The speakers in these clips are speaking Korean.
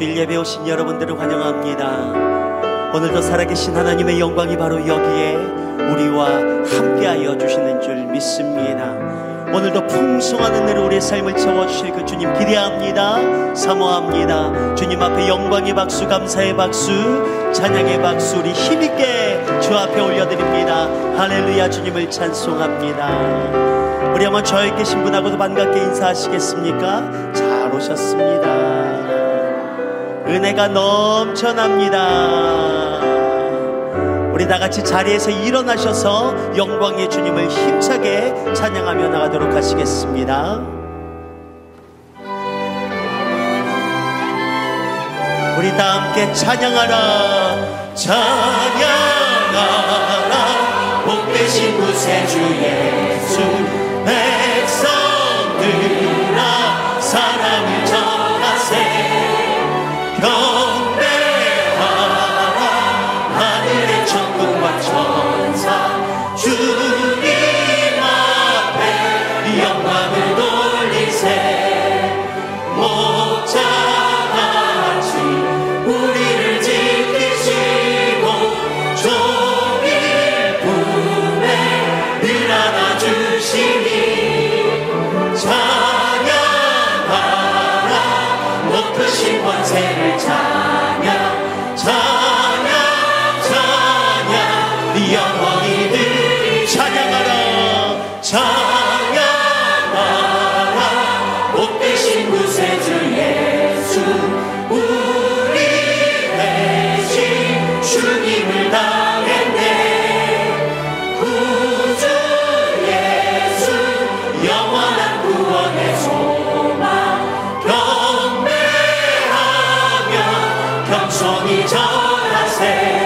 주일 예배 오신 여러분들을 환영합니다. 오늘도 살아계신 하나님의 영광이 바로 여기에 우리와 함께하여 주시는 줄 믿습니다. 오늘도 풍성한 은혜로 우리의 삶을 채워주실 그 주님 기대합니다. 사모합니다. 주님 앞에 영광의 박수, 감사의 박수, 찬양의 박수 우리 힘있게 주 앞에 올려드립니다. 할렐루야. 주님을 찬송합니다. 우리 한번 저에 계신 분하고도 반갑게 인사하시겠습니까? 잘 오셨습니다. 은혜가 넘쳐납니다. 우리 다같이 자리에서 일어나셔서 영광의 주님을 힘차게 찬양하며 나가도록 하시겠습니다. 우리 다 함께 찬양하라. 찬양하라. 복되신 구세주 예수. 백성들아 사랑을 전하세. 천사 주님 앞에 영광을 돌리세. 목자같이 우리를 지키시고 종일 품에 늘 안아주시니 찬양하라. 높으신 권세를 찬양 영원히들 찬양하라. 찬양하라. 복되신 구세주 예수. 우리 대신 주님을 당했네. 구주 예수 영원한 구원의 소망. 경배하며 겸손히 전하세.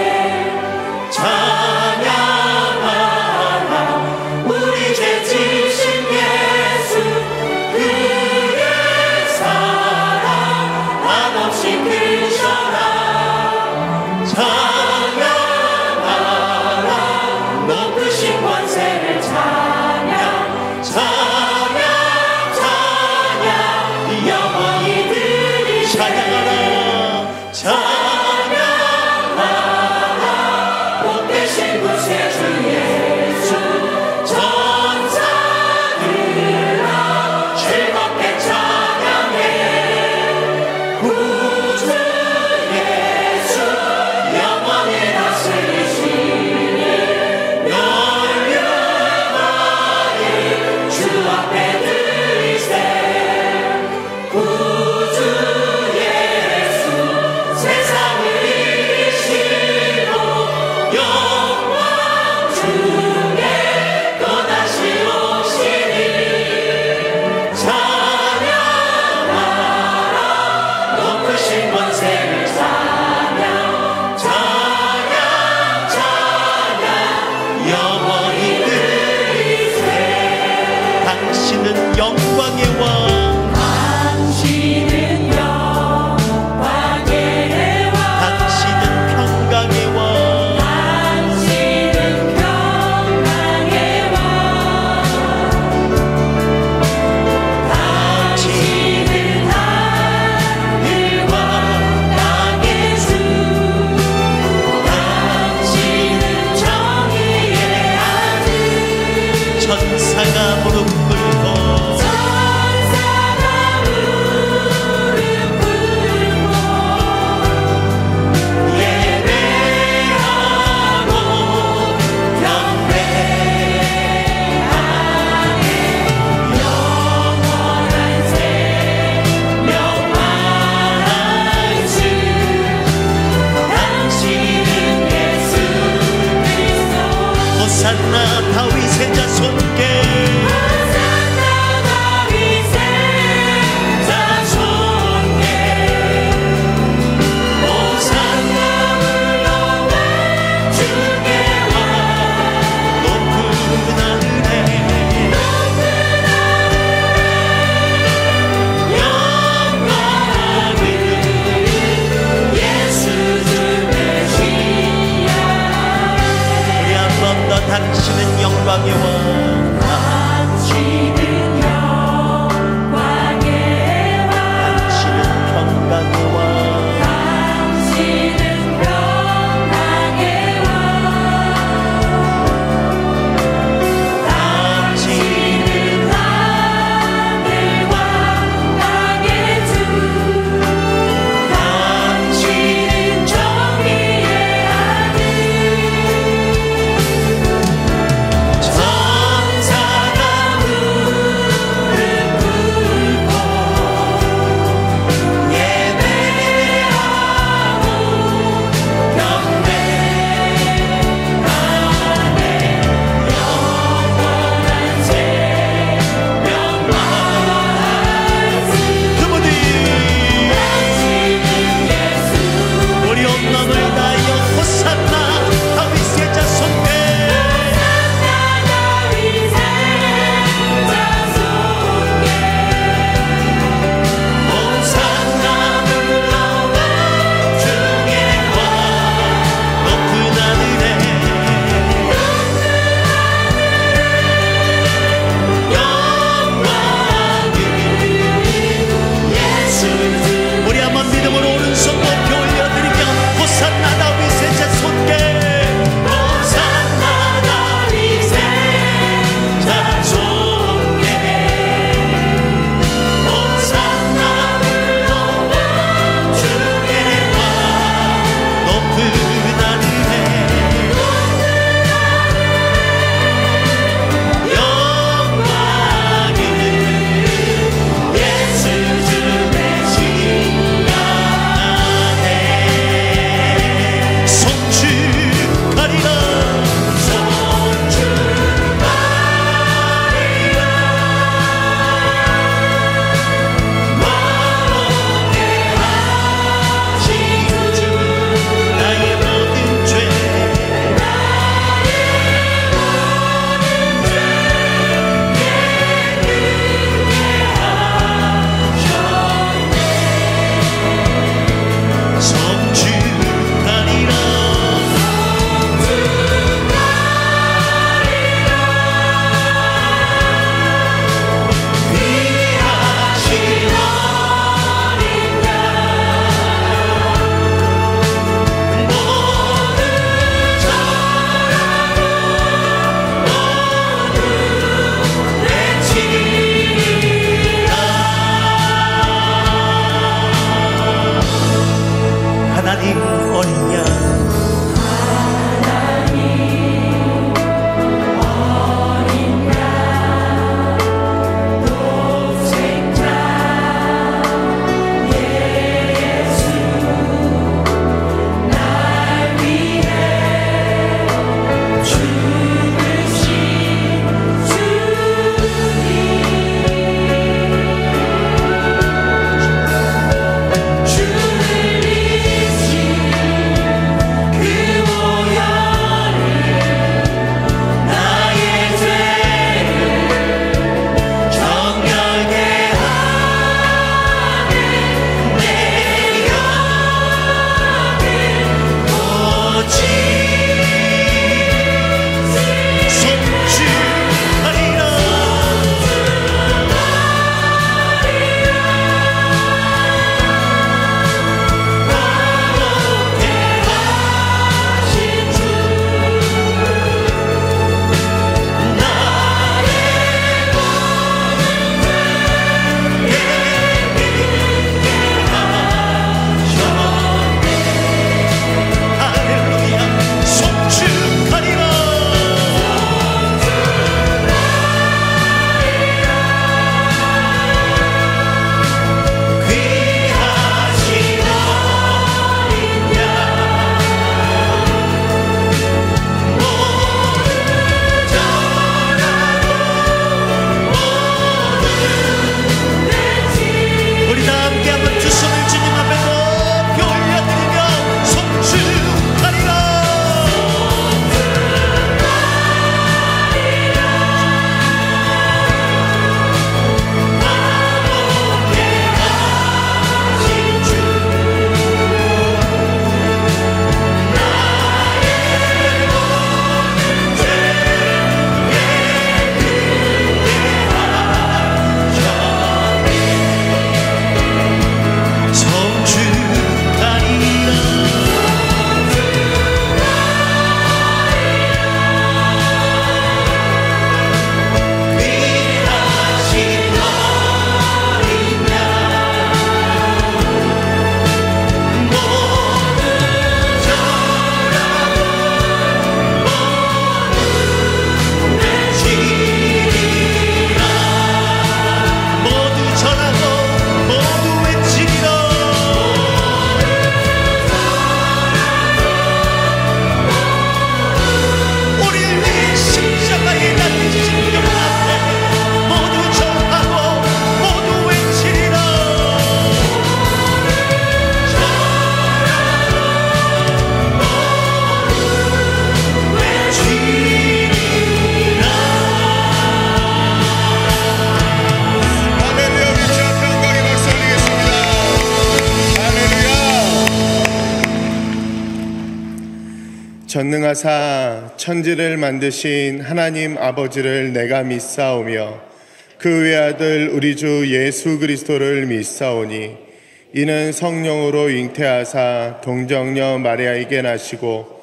다윗의 자손께 당신은 영광의 왕. 어린 양 전능하사 천지를 만드신 하나님 아버지를 내가 믿사오며 그 외아들 우리 주 예수 그리스도를 믿사오니 이는 성령으로 잉태하사 동정녀 마리아에게 나시고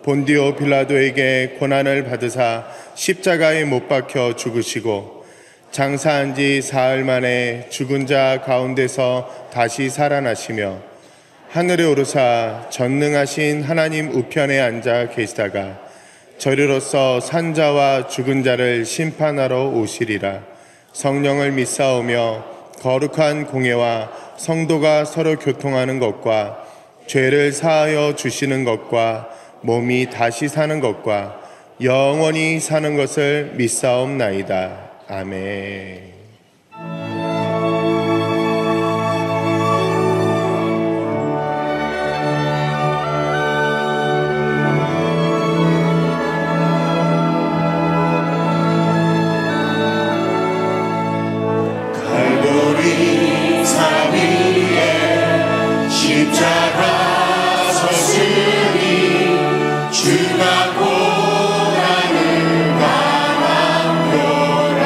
본디오 빌라도에게 고난을 받으사 십자가에 못 박혀 죽으시고 장사한 지 사흘 만에 죽은 자 가운데서 다시 살아나시며 하늘에 오르사 전능하신 하나님 우편에 앉아 계시다가 저리로서 산자와 죽은 자를 심판하러 오시리라. 성령을 믿사오며 거룩한 공예와 성도가 서로 교통하는 것과 죄를 사하여 주시는 것과 몸이 다시 사는 것과 영원히 사는 것을 믿사옵나이다. 아멘. 주가 고난을 당한 표라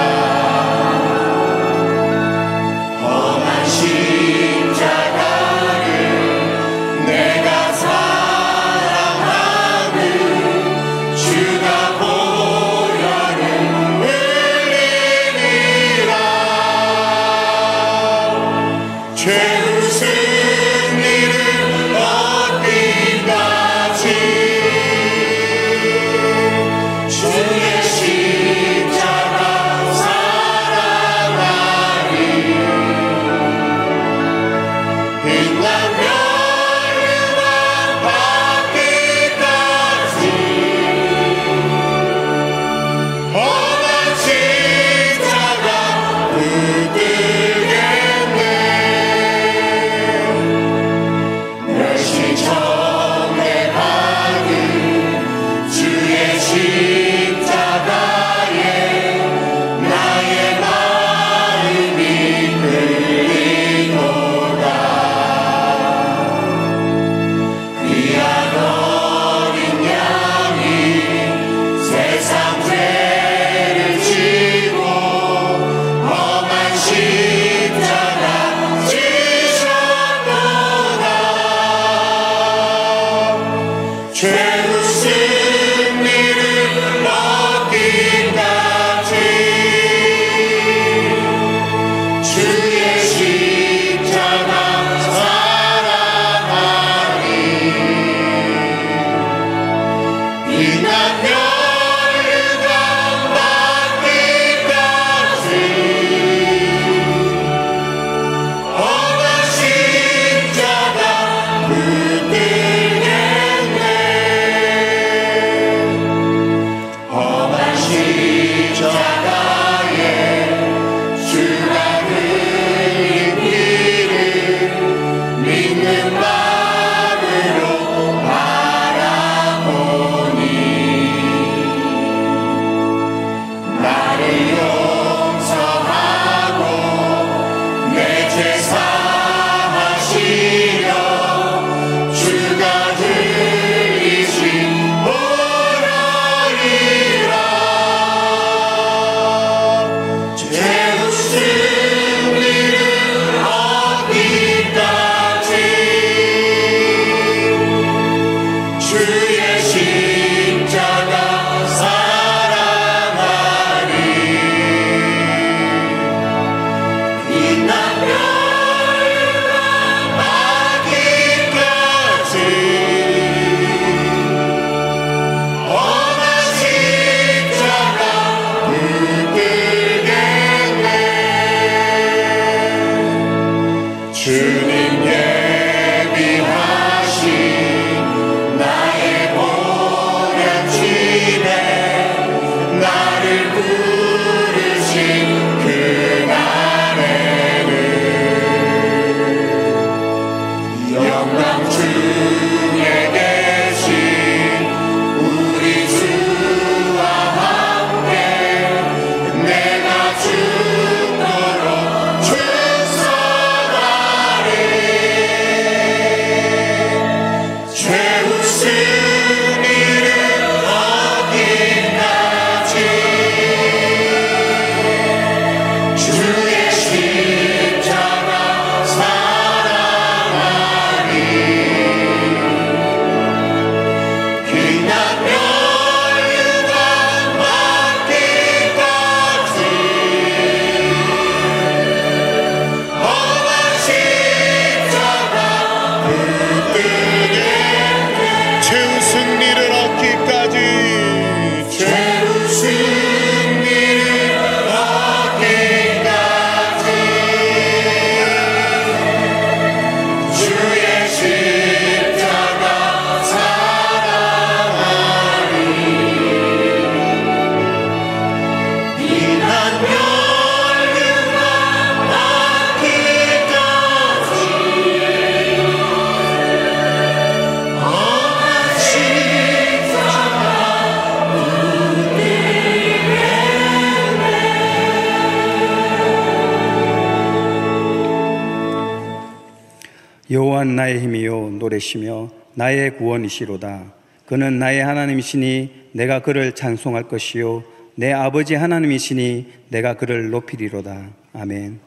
여호와는 나의 힘이요 노래시며 나의 구원이시로다. 그는 나의 하나님이시니 내가 그를 찬송할 것이요 내 아버지 하나님이시니 내가 그를 높이리로다. 아멘.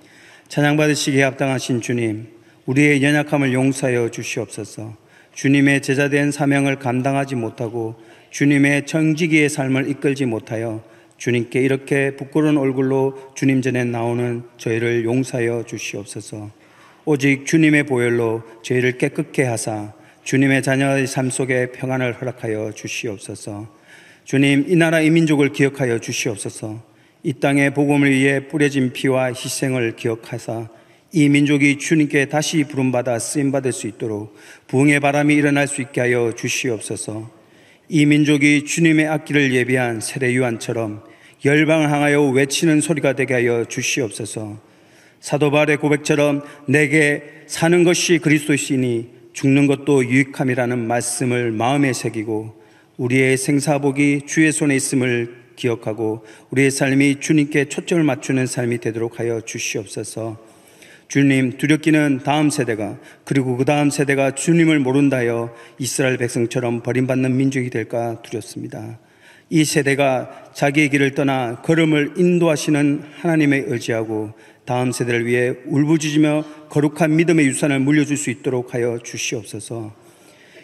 찬양 받으시기에 합당하신 주님, 우리의 연약함을 용서하여 주시옵소서. 주님의 제자된 사명을 감당하지 못하고 주님의 정직의 삶을 이끌지 못하여 주님께 이렇게 부끄러운 얼굴로 주님 전에 나오는 저희를 용서하여 주시옵소서. 오직 주님의 보혈로 저희를 깨끗게 하사 주님의 자녀의 삶 속에 평안을 허락하여 주시옵소서. 주님, 이 나라 이 민족을 기억하여 주시옵소서. 이 땅의 복음을 위해 뿌려진 피와 희생을 기억하사 이 민족이 주님께 다시 부름받아 쓰임받을 수 있도록 부흥의 바람이 일어날 수 있게 하여 주시옵소서. 이 민족이 주님의 앞길을 예비한 세례 요한처럼 열방을 향하여 외치는 소리가 되게 하여 주시옵소서. 사도 바울의 고백처럼 내게 사는 것이 그리스도시니 죽는 것도 유익함이라는 말씀을 마음에 새기고 우리의 생사복이 주의 손에 있음을 기억하고 우리의 삶이 주님께 초점을 맞추는 삶이 되도록 하여 주시옵소서. 주님, 두렵기는 다음 세대가 그리고 그 다음 세대가 주님을 모른다 하여 이스라엘 백성처럼 버림받는 민족이 될까 두렵습니다. 이 세대가 자기의 길을 떠나 걸음을 인도하시는 하나님의 의지하고 다음 세대를 위해 울부짖으며 거룩한 믿음의 유산을 물려줄 수 있도록 하여 주시옵소서.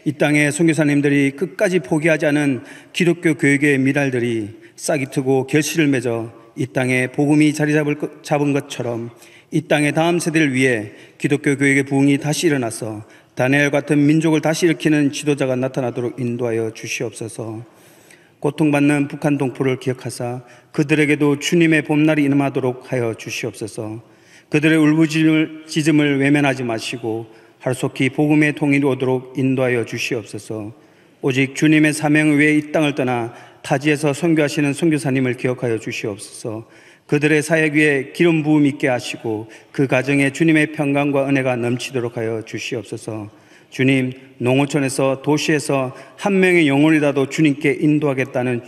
이 땅의 선교사님들이 끝까지 포기하지 않은 기독교 교육의 미랄들이 싹이 트고 결실을 맺어 이 땅에 복음이 자리 잡은 것처럼 이 땅의 다음 세대를 위해 기독교 교육의 부흥이 다시 일어나서 다니엘 같은 민족을 다시 일으키는 지도자가 나타나도록 인도하여 주시옵소서. 고통받는 북한 동포를 기억하사 그들에게도 주님의 봄날이 임하도록 하여 주시옵소서. 그들의 울부짖음을 외면하지 마시고 하루속히 복음의 통일이 오도록 인도하여 주시옵소서. 오직 주님의 사명 외에 이 땅을 떠나 타지에서 선교하시는 선교사님을 기억하여 주시옵소서. 그들의 사역 위에 기름 부음 있게 하시고 그 가정에 주님의 평강과 은혜가 넘치도록 하여 주시옵소서. 주님, 농어촌에서 도시에서 한 명의 영혼이라도 주님께 인도하겠다는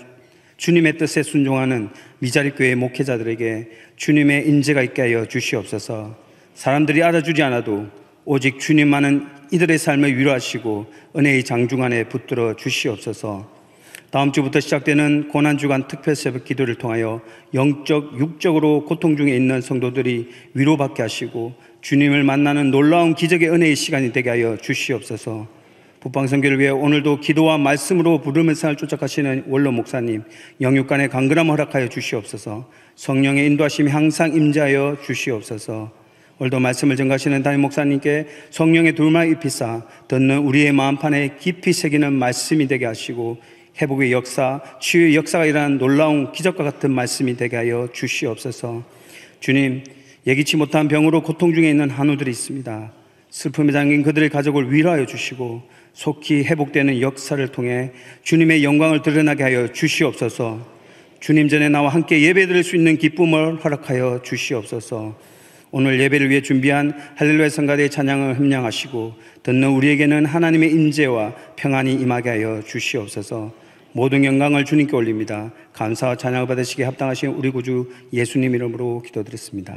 주님의 뜻에 순종하는 미자립교회 목회자들에게 주님의 인재가 있게 하여 주시옵소서. 사람들이 알아주지 않아도 오직 주님만은 이들의 삶을 위로하시고 은혜의 장중 안에 붙들어 주시옵소서. 다음 주부터 시작되는 고난주간 특별새벽 기도를 통하여 영적, 육적으로 고통 중에 있는 성도들이 위로받게 하시고 주님을 만나는 놀라운 기적의 은혜의 시간이 되게 하여 주시옵소서. 북방선교를 위해 오늘도 기도와 말씀으로 부르는 삶을 쫓아가시는 원로 목사님, 영육간의 강건함 허락하여 주시옵소서. 성령의 인도하심이 항상 임재하여 주시옵소서. 오늘도 말씀을 전가하시는 담임 목사님께 성령의 둘말 입히사 듣는 우리의 마음판에 깊이 새기는 말씀이 되게 하시고 회복의 역사, 치유의 역사가 일어나는 놀라운 기적과 같은 말씀이 되게 하여 주시옵소서. 주님, 예기치 못한 병으로 고통 중에 있는 한우들이 있습니다. 슬픔에 잠긴 그들의 가족을 위로하여 주시고 속히 회복되는 역사를 통해 주님의 영광을 드러나게 하여 주시옵소서. 주님 전에 나와 함께 예배드릴 수 있는 기쁨을 허락하여 주시옵소서. 오늘 예배를 위해 준비한 할렐루야 성가대의 찬양을 함량하시고 듣는 우리에게는 하나님의 임재와 평안이 임하게 하여 주시옵소서. 모든 영광을 주님께 올립니다. 감사와 찬양을 받으시기에 합당하신 우리 구주 예수님 이름으로 기도드렸습니다.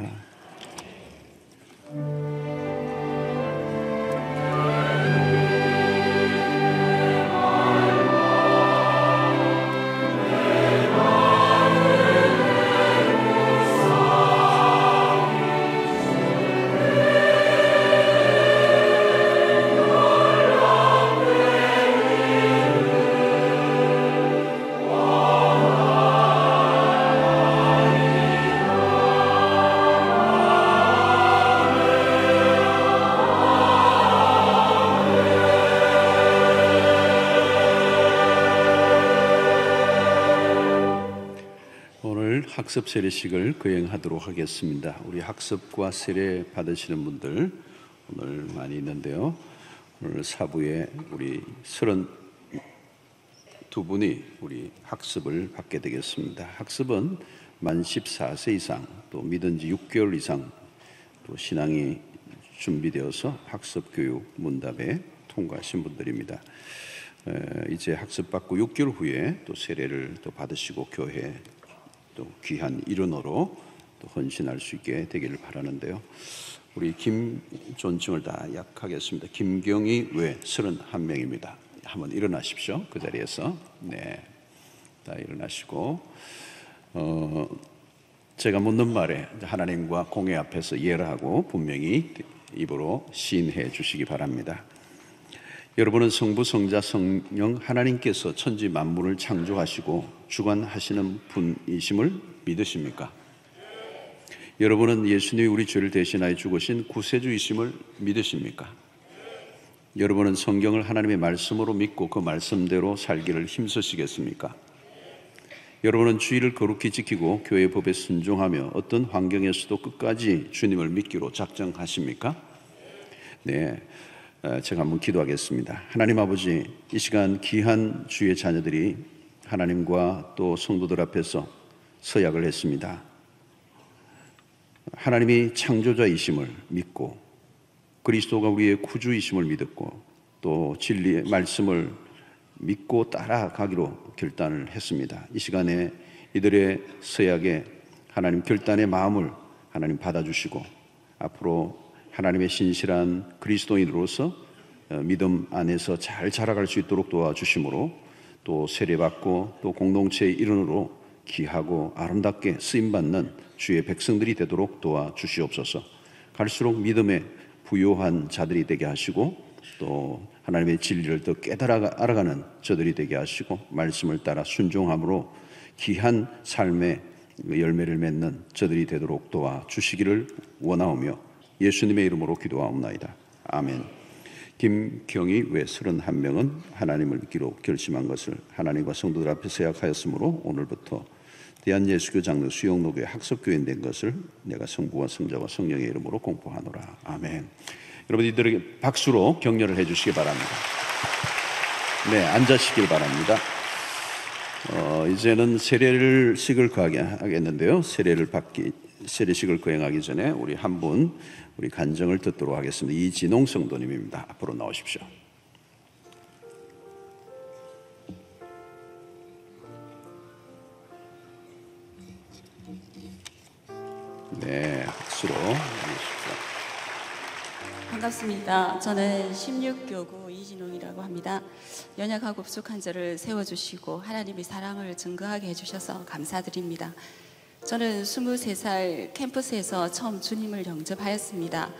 학습 세례식을 거행하도록 하겠습니다. 우리 학습과 세례 받으시는 분들 오늘 많이 있는데요. 오늘 사부에 우리 32분이 우리 학습을 받게 되겠습니다. 학습은 만 14세 이상 또 믿은 지 6개월 이상 또 신앙이 준비되어서 학습 교육 문답에 통과하신 분들입니다. 이제 학습 받고 6개월 후에 또 세례를 또 받으시고 교회 또 귀한 일원으로 또 헌신할 수 있게 되기를 바라는데요. 우리 존칭을 다 약하겠습니다. 김경희 외 31명입니다. 한번 일어나십시오. 그 자리에서. 네, 다 일어나시고 제가 묻는 말에 하나님과 공회 앞에서 예라하고 분명히 입으로 시인해 주시기 바랍니다. 여러분은 성부, 성자, 성령 하나님께서 천지 만물을 창조하시고 주관하시는 분이심을 믿으십니까? 여러분은 예수님이 우리 죄를 대신하여 죽으신 구세주이심을 믿으십니까? 여러분은 성경을 하나님의 말씀으로 믿고 그 말씀대로 살기를 힘쓰시겠습니까? 여러분은 주의를 거룩히 지키고 교회 법에 순종하며 어떤 환경에서도 끝까지 주님을 믿기로 작정하십니까? 네, 제가 한번 기도하겠습니다. 하나님 아버지, 이 시간 귀한 주의 자녀들이 하나님과 또 성도들 앞에서 서약을 했습니다. 하나님이 창조자이심을 믿고 그리스도가 우리의 구주이심을 믿었고 또 진리의 말씀을 믿고 따라가기로 결단을 했습니다. 이 시간에 이들의 서약에 하나님 결단의 마음을 하나님 받아주시고 앞으로 하나님의 신실한 그리스도인으로서 믿음 안에서 잘 자라갈 수 있도록 도와주심으로 또 세례받고 또 공동체의 일원으로 귀하고 아름답게 쓰임받는 주의 백성들이 되도록 도와주시옵소서. 갈수록 믿음에 부요한 자들이 되게 하시고 또 하나님의 진리를 더 알아가는 저들이 되게 하시고 말씀을 따라 순종함으로 귀한 삶의 열매를 맺는 저들이 되도록 도와주시기를 원하오며 예수님의 이름으로 기도하옵나이다. 아멘. 김경희 외 31명은 하나님을 믿기로 결심한 것을 하나님과 성도들 앞에 세약하였으므로 오늘부터 대한예수교 장로 수영로교회 학습교인 된 것을 내가 성부와 성자와 성령의 이름으로 공포하노라. 아멘. 여러분 이들에게 박수로 격려를 해주시기 바랍니다. 네, 앉으시길 바랍니다. 이제는 세례식을 하겠는데요. 세례식을 거행하기 전에 우리 한 분 우리 간증을 듣도록 하겠습니다. 이진홍 성도님입니다. 앞으로 나오십시오. 네, 박수로 해주십시오. 반갑습니다. 저는 16교구 이진홍이라고 합니다. 연약하고 부족한 저를 세워주시고 하나님의 사랑을 증거하게 해주셔서 감사드립니다. 저는 23살 캠퍼스에서 처음 주님을 영접하였습니다.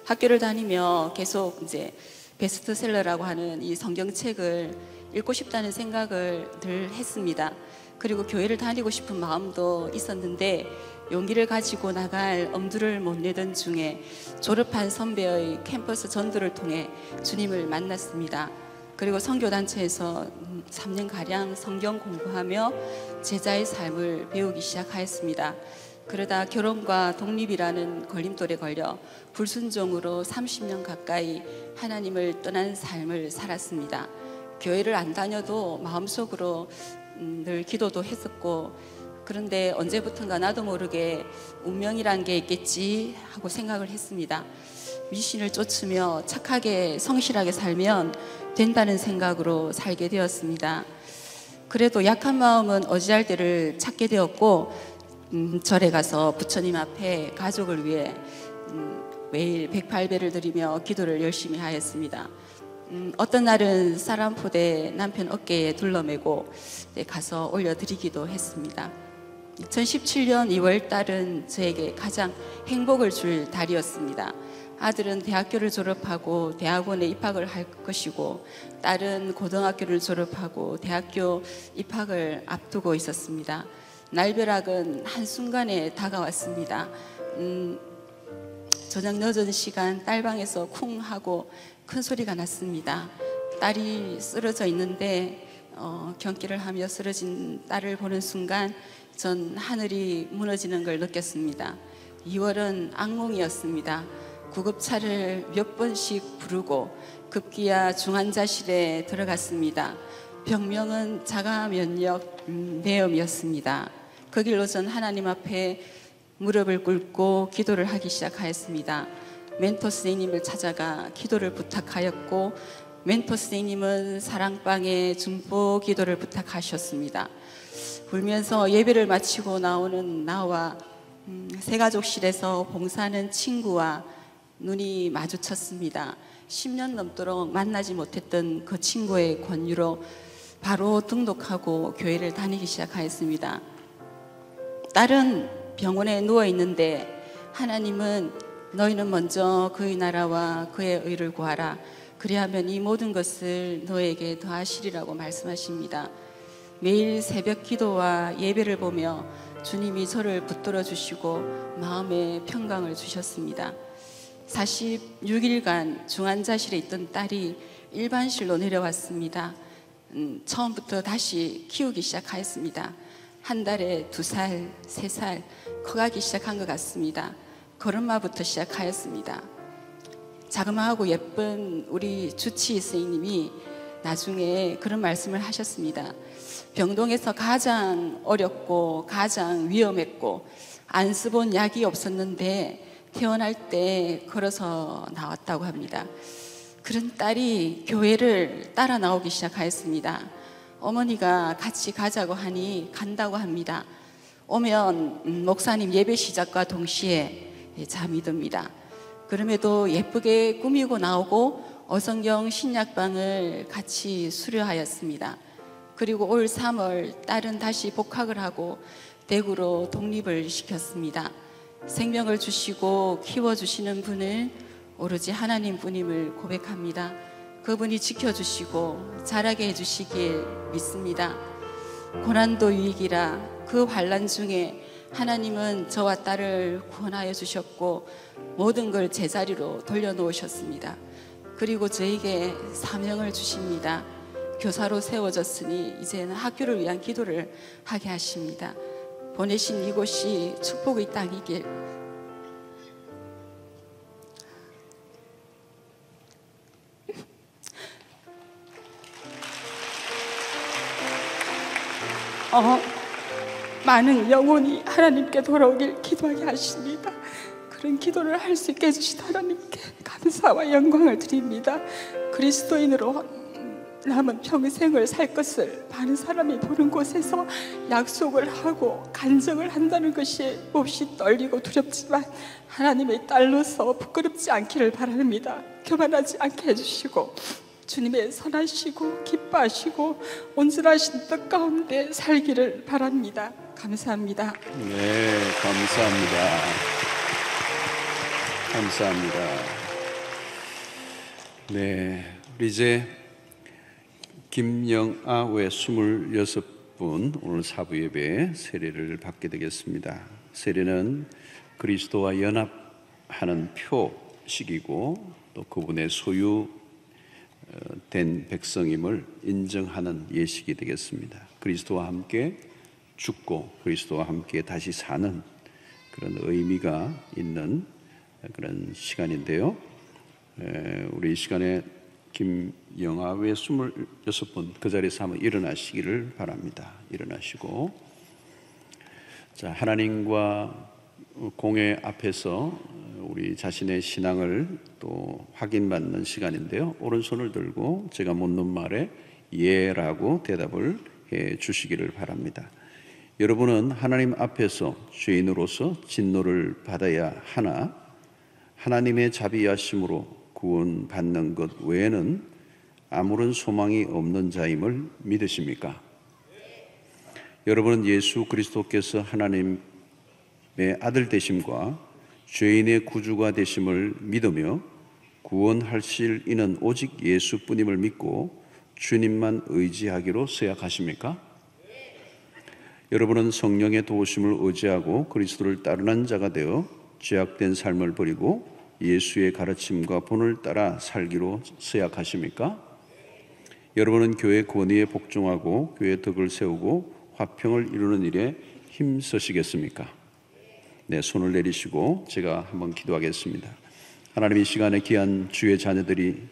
학교를 다니며 계속 이제 베스트셀러라고 하는 이 성경책을 읽고 싶다는 생각을 늘 했습니다. 그리고 교회를 다니고 싶은 마음도 있었는데 용기를 가지고 나갈 엄두를 못 내던 중에 졸업한 선배의 캠퍼스 전도를 통해 주님을 만났습니다. 그리고 선교단체에서 3년가량 성경 공부하며 제자의 삶을 배우기 시작하였습니다. 그러다 결혼과 독립이라는 걸림돌에 걸려 불순종으로 30년 가까이 하나님을 떠난 삶을 살았습니다. 교회를 안 다녀도 마음속으로 늘 기도도 했었고, 그런데 언제부턴가 나도 모르게 운명이란 게 있겠지 하고 생각을 했습니다. 미신을 쫓으며 착하게 성실하게 살면 된다는 생각으로 살게 되었습니다. 그래도 약한 마음은 어찌할 때를 찾게 되었고, 절에 가서 부처님 앞에 가족을 위해 매일 108배를 드리며 기도를 열심히 하였습니다. 어떤 날은 쌀한포대 남편 어깨에 둘러매고 가서 올려드리기도 했습니다. 2017년 2월 달은 저에게 가장 행복을 줄 달이었습니다. 아들은 대학교를 졸업하고 대학원에 입학을 할 것이고, 딸은 고등학교를 졸업하고 대학교 입학을 앞두고 있었습니다. 날벼락은 한순간에 다가왔습니다. 저녁 늦은 시간 딸방에서 쿵 하고 큰 소리가 났습니다. 딸이 쓰러져 있는데 경기를 하며 쓰러진 딸을 보는 순간 전 하늘이 무너지는 걸 느꼈습니다. 2월은 악몽이었습니다. 구급차를 몇 번씩 부르고 급기야 중환자실에 들어갔습니다. 병명은 자가면역 뇌염이었습니다. 그 길로 전 하나님 앞에 무릎을 꿇고 기도를 하기 시작하였습니다. 멘토 선생님을 찾아가 기도를 부탁하였고, 멘토 선생님은 사랑방에 중보 기도를 부탁하셨습니다. 울면서 예배를 마치고 나오는 나와 새가족실에서 봉사하는 친구와 눈이 마주쳤습니다. 10년 넘도록 만나지 못했던 그 친구의 권유로 바로 등록하고 교회를 다니기 시작하였습니다. 딸은 병원에 누워 있는데 하나님은 너희는 먼저 그의 나라와 그의 의를 구하라. 그리하면 이 모든 것을 너에게 더하시리라고 말씀하십니다. 매일 새벽 기도와 예배를 보며 주님이 저를 붙들어 주시고 마음에 평강을 주셨습니다. 46일간 중환자실에 있던 딸이 일반실로 내려왔습니다. 처음부터 다시 키우기 시작하였습니다. 한 달에 2살, 3살 커가기 시작한 것 같습니다. 걸음마부터 시작하였습니다. 자그마하고 예쁜 우리 주치 선생님이 나중에 그런 말씀을 하셨습니다. 병동에서 가장 어렵고 가장 위험했고 안 써본 약이 없었는데 태어날 때 걸어서 나왔다고 합니다. 그런 딸이 교회를 따라 나오기 시작하였습니다. 어머니가 같이 가자고 하니 간다고 합니다. 오면 목사님 예배 시작과 동시에 잠이 듭니다. 그럼에도 예쁘게 꾸미고 나오고 어성경 신약방을 같이 수료하였습니다. 그리고 올 3월 딸은 다시 복학을 하고 대구로 독립을 시켰습니다. 생명을 주시고 키워주시는 분은 오로지 하나님 뿐임을 고백합니다. 그분이 지켜주시고 자라게 해주시길 믿습니다. 고난도 위기라 그 환난 중에 하나님은 저와 딸을 구원하여 주셨고 모든 걸 제자리로 돌려놓으셨습니다. 그리고 저에게 사명을 주십니다. 교사로 세워졌으니 이제는 학교를 위한 기도를 하게 하십니다. 보내신 이곳이 축복의 땅이길. 많은 영혼이 하나님께 돌아오길 기도하게 하십니다. 그런 기도를 할 수 있게 해주신 하나님께 감사와 영광을 드립니다. 그리스도인으로 남은 평생을 살 것을 많은 사람이 보는 곳에서 약속을 하고 간증을 한다는 것이 몹시 떨리고 두렵지만 하나님의 딸로서 부끄럽지 않기를 바랍니다. 교만하지 않게 해주시고 주님의 선하시고 기뻐하시고 온전하신 뜻 가운데 살기를 바랍니다. 감사합니다. 네, 감사합니다. 감사합니다. 네, 우리 이제 김영아 외 26분 오늘 사부 예배 세례를 받게 되겠습니다. 세례는 그리스도와 연합하는 표식이고 또 그분의 소유된 백성임을 인정하는 예식이 되겠습니다. 그리스도와 함께 죽고 그리스도와 함께 다시 사는 그런 의미가 있는 그런 시간인데요. 우리 이 시간에 김영아 외 26분 그 자리에서 한번 일어나시기를 바랍니다. 일어나시고, 자, 하나님과 공회 앞에서 우리 자신의 신앙을 또 확인받는 시간인데요. 오른손을 들고 제가 묻는 말에 예라고 대답을 해 주시기를 바랍니다. 여러분은 하나님 앞에서 죄인으로서 진노를 받아야 하나 하나님의 자비하심으로 구원받는 것 외에는 아무런 소망이 없는 자임을 믿으십니까? 여러분은 예수 그리스도께서 하나님의 아들 되심과 죄인의 구주가 되심을 믿으며 구원하실 이는 오직 예수뿐임을 믿고 주님만 의지하기로 서약하십니까? 여러분은 성령의 도우심을 의지하고 그리스도를 따르는 자가 되어 죄악된 삶을 버리고 예수의 가르침과 본을 따라 살기로 서약하십니까? 여러분은 교회 권위에 복종하고 교회 덕을 세우고 화평을 이루는 일에 힘쓰시겠습니까? 네, 손을 내리시고 제가 한번 기도하겠습니다. 하나님, 이 시간에 귀한 주의 자녀들이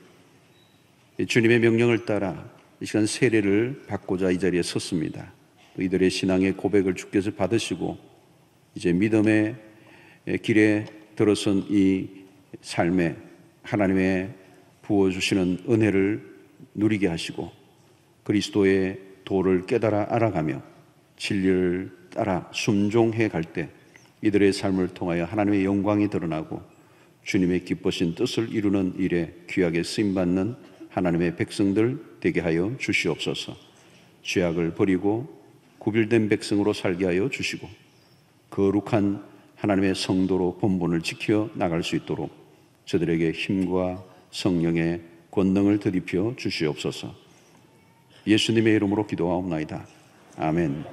주님의 명령을 따라 이 시간 세례를 받고자 이 자리에 섰습니다. 이들의 신앙의 고백을 주께서 받으시고 이제 믿음의 길에 들어선 이 삶에 하나님의 부어주시는 은혜를 누리게 하시고 그리스도의 도를 깨달아 알아가며 진리를 따라 순종해 갈 때 이들의 삶을 통하여 하나님의 영광이 드러나고 주님의 기쁘신 뜻을 이루는 일에 귀하게 쓰임받는 하나님의 백성들 되게 하여 주시옵소서. 죄악을 버리고 구별된 백성으로 살게 하여 주시고 거룩한 하나님의 성도로 본분을 지켜 나갈 수 있도록 저들에게 힘과 성령의 권능을 더입혀 주시옵소서. 예수님의 이름으로 기도하옵나이다. 아멘.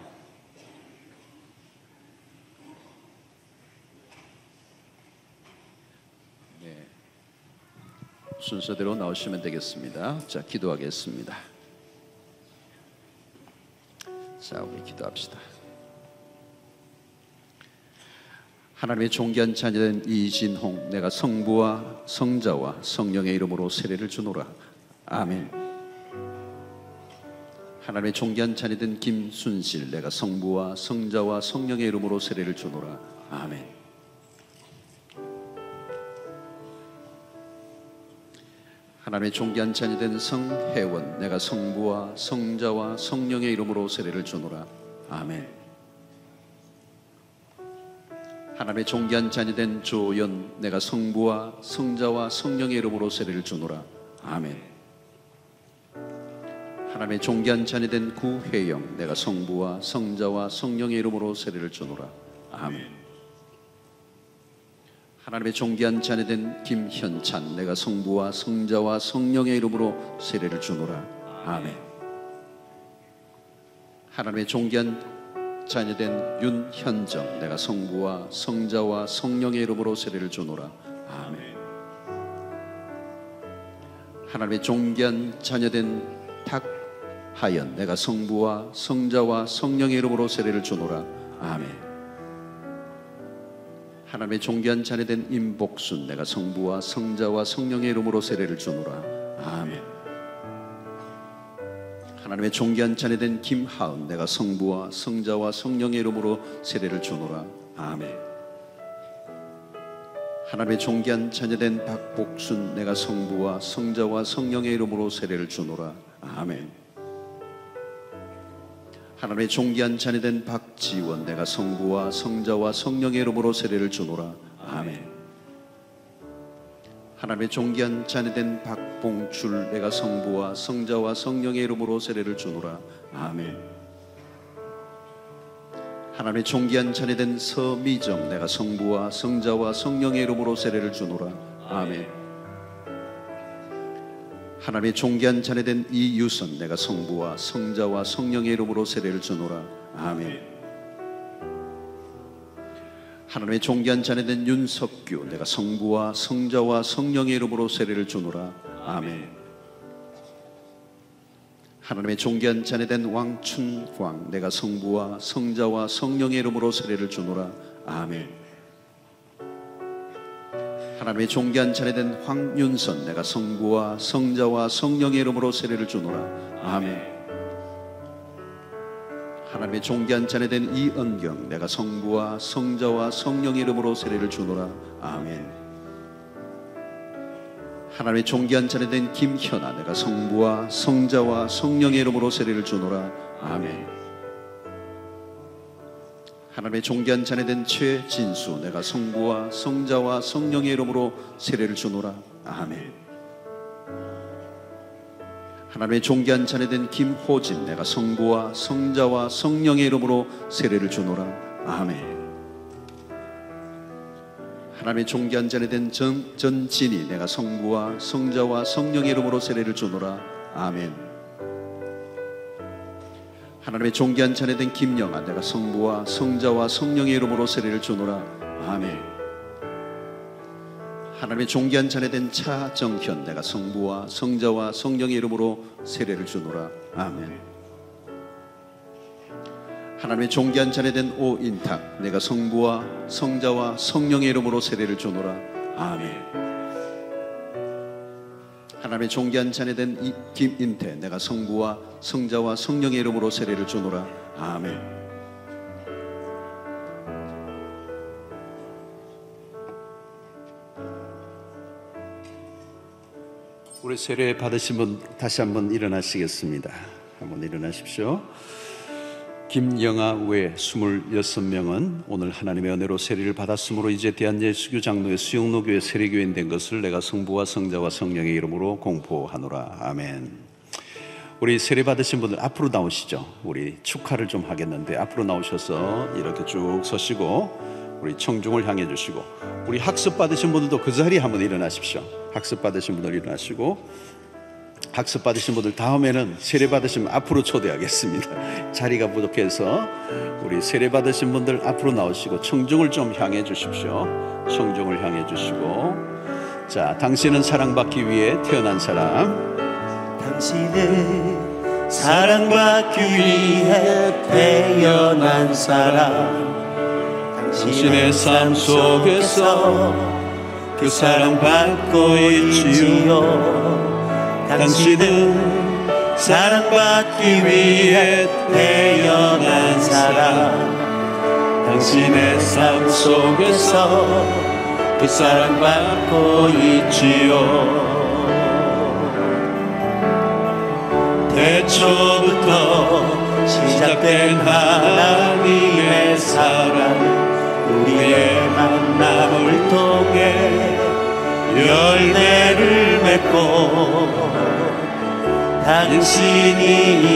네, 순서대로 나오시면 되겠습니다. 자, 기도하겠습니다. 자, 우리 기도합시다. 하나님의 존귀한 자녀된 이진홍, 내가 성부와 성자와 성령의 이름으로 세례를 주노라. 아멘. 하나님의 존귀한 자녀된 김순실, 내가 성부와 성자와 성령의 이름으로 세례를 주노라. 아멘. 하나님의 존귀한 자녀된 성혜원, 내가 성부와 성자와 성령의 이름으로 세례를 주노라. 아멘. 하나님의 존귀한 자녀된 조연, 내가 성부와 성자와 성령의 이름으로 세례를 주노라. 아멘. 하나님의 존귀한 자녀된 구혜영, 내가 성부와 성자와 성령의 이름으로 세례를 주노라. 아멘. 하나님의 존귀한 자녀된 김현찬, 내가 성부와 성자와 성령의 이름으로 세례를 주노라. 아멘. 하나님의 존귀한 자녀된 윤현정, 내가 성부와 성자와 성령의 이름으로 세례를 주노라. 아멘. 하나님의 존귀한 자녀된 탁하연, 내가 성부와 성자와 성령의 이름으로 세례를 주노라. 아멘. 하나님의 존귀한 자녀된 임복순, 내가 성부와 성자와 성령의 이름으로 세례를 주노라. 아멘. 하나님의 존귀한 자녀된 김하은, 내가 성부와 성자와 성령의 이름으로 세례를 주노라. 아멘. 하나님의 존귀한 자녀된 박복순, 내가 성부와 성자와 성령의 이름으로 세례를 주노라. 아멘. 하나님의 존귀한 자녀된 박지원, 내가 성부와 성자와 성령의 이름으로 세례를 주노라. 아멘. 하나님의 존귀한 자녀된 박봉출, 내가 성부와 성자와 성령의 이름으로 세례를 주노라. 아멘. 하나님의 존귀한 자녀된 서미정, 내가 성부와 성자와 성령의 이름으로 세례를 주노라. 아멘. 하나님의 존귀한 자녀된 이유선, 내가 성부와 성자와 성령의 이름으로 세례를 주노라. 아멘. 하나님의 존귀한 자녀된 윤석규, 내가 성부와 성자와 성령의 이름으로 세례를 주노라. 아멘. 하나님의 존귀한 자녀된 왕춘광, 내가 성부와 성자와 성령의 이름으로 세례를 주노라. 아멘. 하나님의 존귀한 자녀된 황윤선, 내가 성부와 성자와 성령의 이름으로 세례를 주노라. 아멘. 하나님의 존귀한 자녀된 이은경, 내가 성부와 성자와 성령의 이름으로 세례를 주노라. 아멘. 하나님의 존귀한 자녀된 김현아, 내가 성부와 성자와 성령의 이름으로 세례를 주노라. 아멘. 하나님의 존귀한 자녀된 최진수, 내가 성부와 성자와 성령의 이름으로 세례를 주노라. 아멘. 하나님의 존귀한 자녀된 김호진, 내가 성부와 성자와 성령의 이름으로 세례를 주노라. 아멘. 하나님의 존귀한 자녀된 전진이, 내가 성부와 성자와 성령의 이름으로 세례를 주노라. 아멘. 하나님의 존귀한 자녀된 김영아, 내가 성부와 성자와 성령의 이름으로 세례를 주노라. 아멘. 하나님의 존귀한 자녀된 차정현, 내가 성부와 성자와 성령의 이름으로 세례를 주노라. 아멘. 하나님의 존귀한 자녀된 오인탁, 내가 성부와 성자와 성령의 이름으로 세례를 주노라. 아멘. 하나님의 존귀한 자녀된 김인태, 내가 성부와 성자와 성령의 이름으로 세례를 주노라. 아멘. 우리 세례 받으신 분 다시 한번 일어나시겠습니다. 한번 일어나십시오. 김영아 외 26명은 오늘 하나님의 은혜로 세례를 받았으므로 이제 대한예수교 장로회 수영로교회 세례교인 된 것을 내가 성부와 성자와 성령의 이름으로 공포하노라. 아멘. 우리 세례 받으신 분들 앞으로 나오시죠. 우리 축하를 좀 하겠는데 앞으로 나오셔서 이렇게 쭉 서시고 우리 청중을 향해 주시고, 우리 학습 받으신 분들도 그 자리에 한번 일어나십시오. 학습 받으신 분들 일어나시고, 학습 받으신 분들 다음에는 세례 받으시면 앞으로 초대하겠습니다. 자리가 부족해서 우리 세례 받으신 분들 앞으로 나오시고 청중을 좀 향해 주십시오. 청중을 향해 주시고, 자, 당신은 사랑받기 위해 태어난 사람, 당신은 사랑받기 위해 태어난 사람, 당신의 삶 속에서 그 사랑받고 있지요. 당신은 사랑받기 위해 태어난 사람, 당신의 삶 속에서 그 사랑받고 있지요. 태초부터 시작된 하나님의 사랑, 우리의 만남을 통해 열매를 맺고, 당신이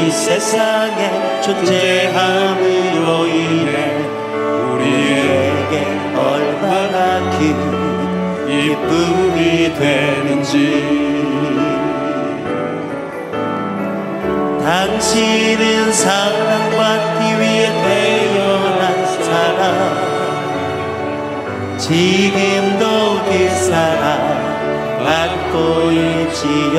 이 세상에 존재함으로 인해 우리에게 얼마나 큰 기쁨이 되는지. 당신은 사랑받기 위해 태어난 사람, 지금도 그 사랑 받고 있지요.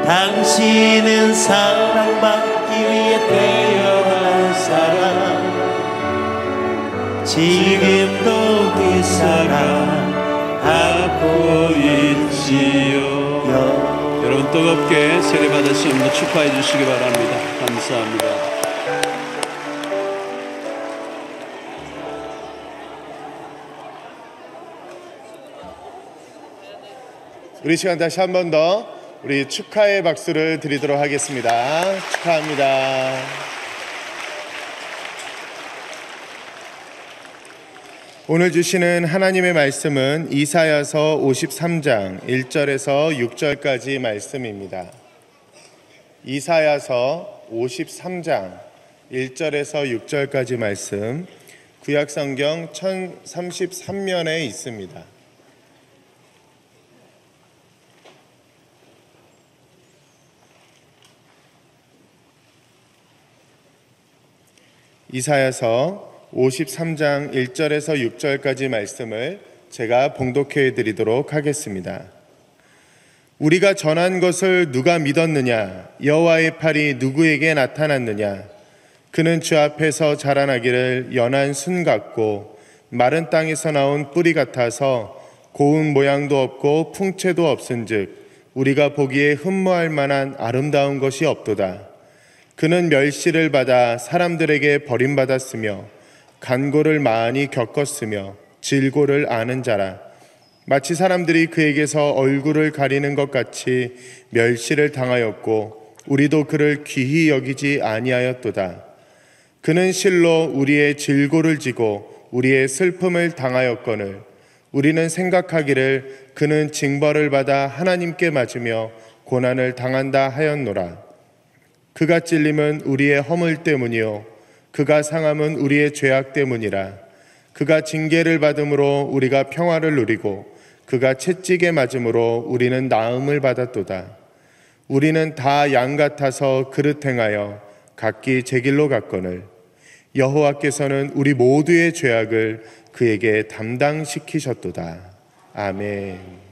당신은 사랑받기 위해 태어난 사람, 지금도 그 사랑 받고 있지요. 여러분 뜨겁게 세례받으신 분 축하해 주시기 바랍니다. 감사합니다. 우리 시간 다시 한 번 더 우리 축하의 박수를 드리도록 하겠습니다. 축하합니다. 오늘 주시는 하나님의 말씀은 이사야서 53장 1절에서 6절까지 말씀입니다. 이사야서 53장 1절에서 6절까지 말씀, 구약성경 1033면에 있습니다. 이사야서 53장 1절에서 6절까지 말씀을 제가 봉독해 드리도록 하겠습니다. 우리가 전한 것을 누가 믿었느냐? 여호와의 팔이 누구에게 나타났느냐? 그는 주 앞에서 자라나기를 연한 순 같고 마른 땅에서 나온 뿌리 같아서 고운 모양도 없고 풍채도 없은즉 우리가 보기에 흠모할 만한 아름다운 것이 없도다. 그는 멸시를 받아 사람들에게 버림받았으며 간고를 많이 겪었으며 질고를 아는 자라. 마치 사람들이 그에게서 얼굴을 가리는 것 같이 멸시를 당하였고 우리도 그를 귀히 여기지 아니하였도다. 그는 실로 우리의 질고를 지고 우리의 슬픔을 당하였거늘 우리는 생각하기를 그는 징벌을 받아 하나님께 맞으며 고난을 당한다 하였노라. 그가 찔림은 우리의 허물 때문이요 그가 상함은 우리의 죄악 때문이라. 그가 징계를 받음으로 우리가 평화를 누리고 그가 채찍에 맞음으로 우리는 나음을 받았도다. 우리는 다 양 같아서 그릇 행하여 각기 제 길로 갔거늘 여호와께서는 우리 모두의 죄악을 그에게 담당시키셨도다. 아멘.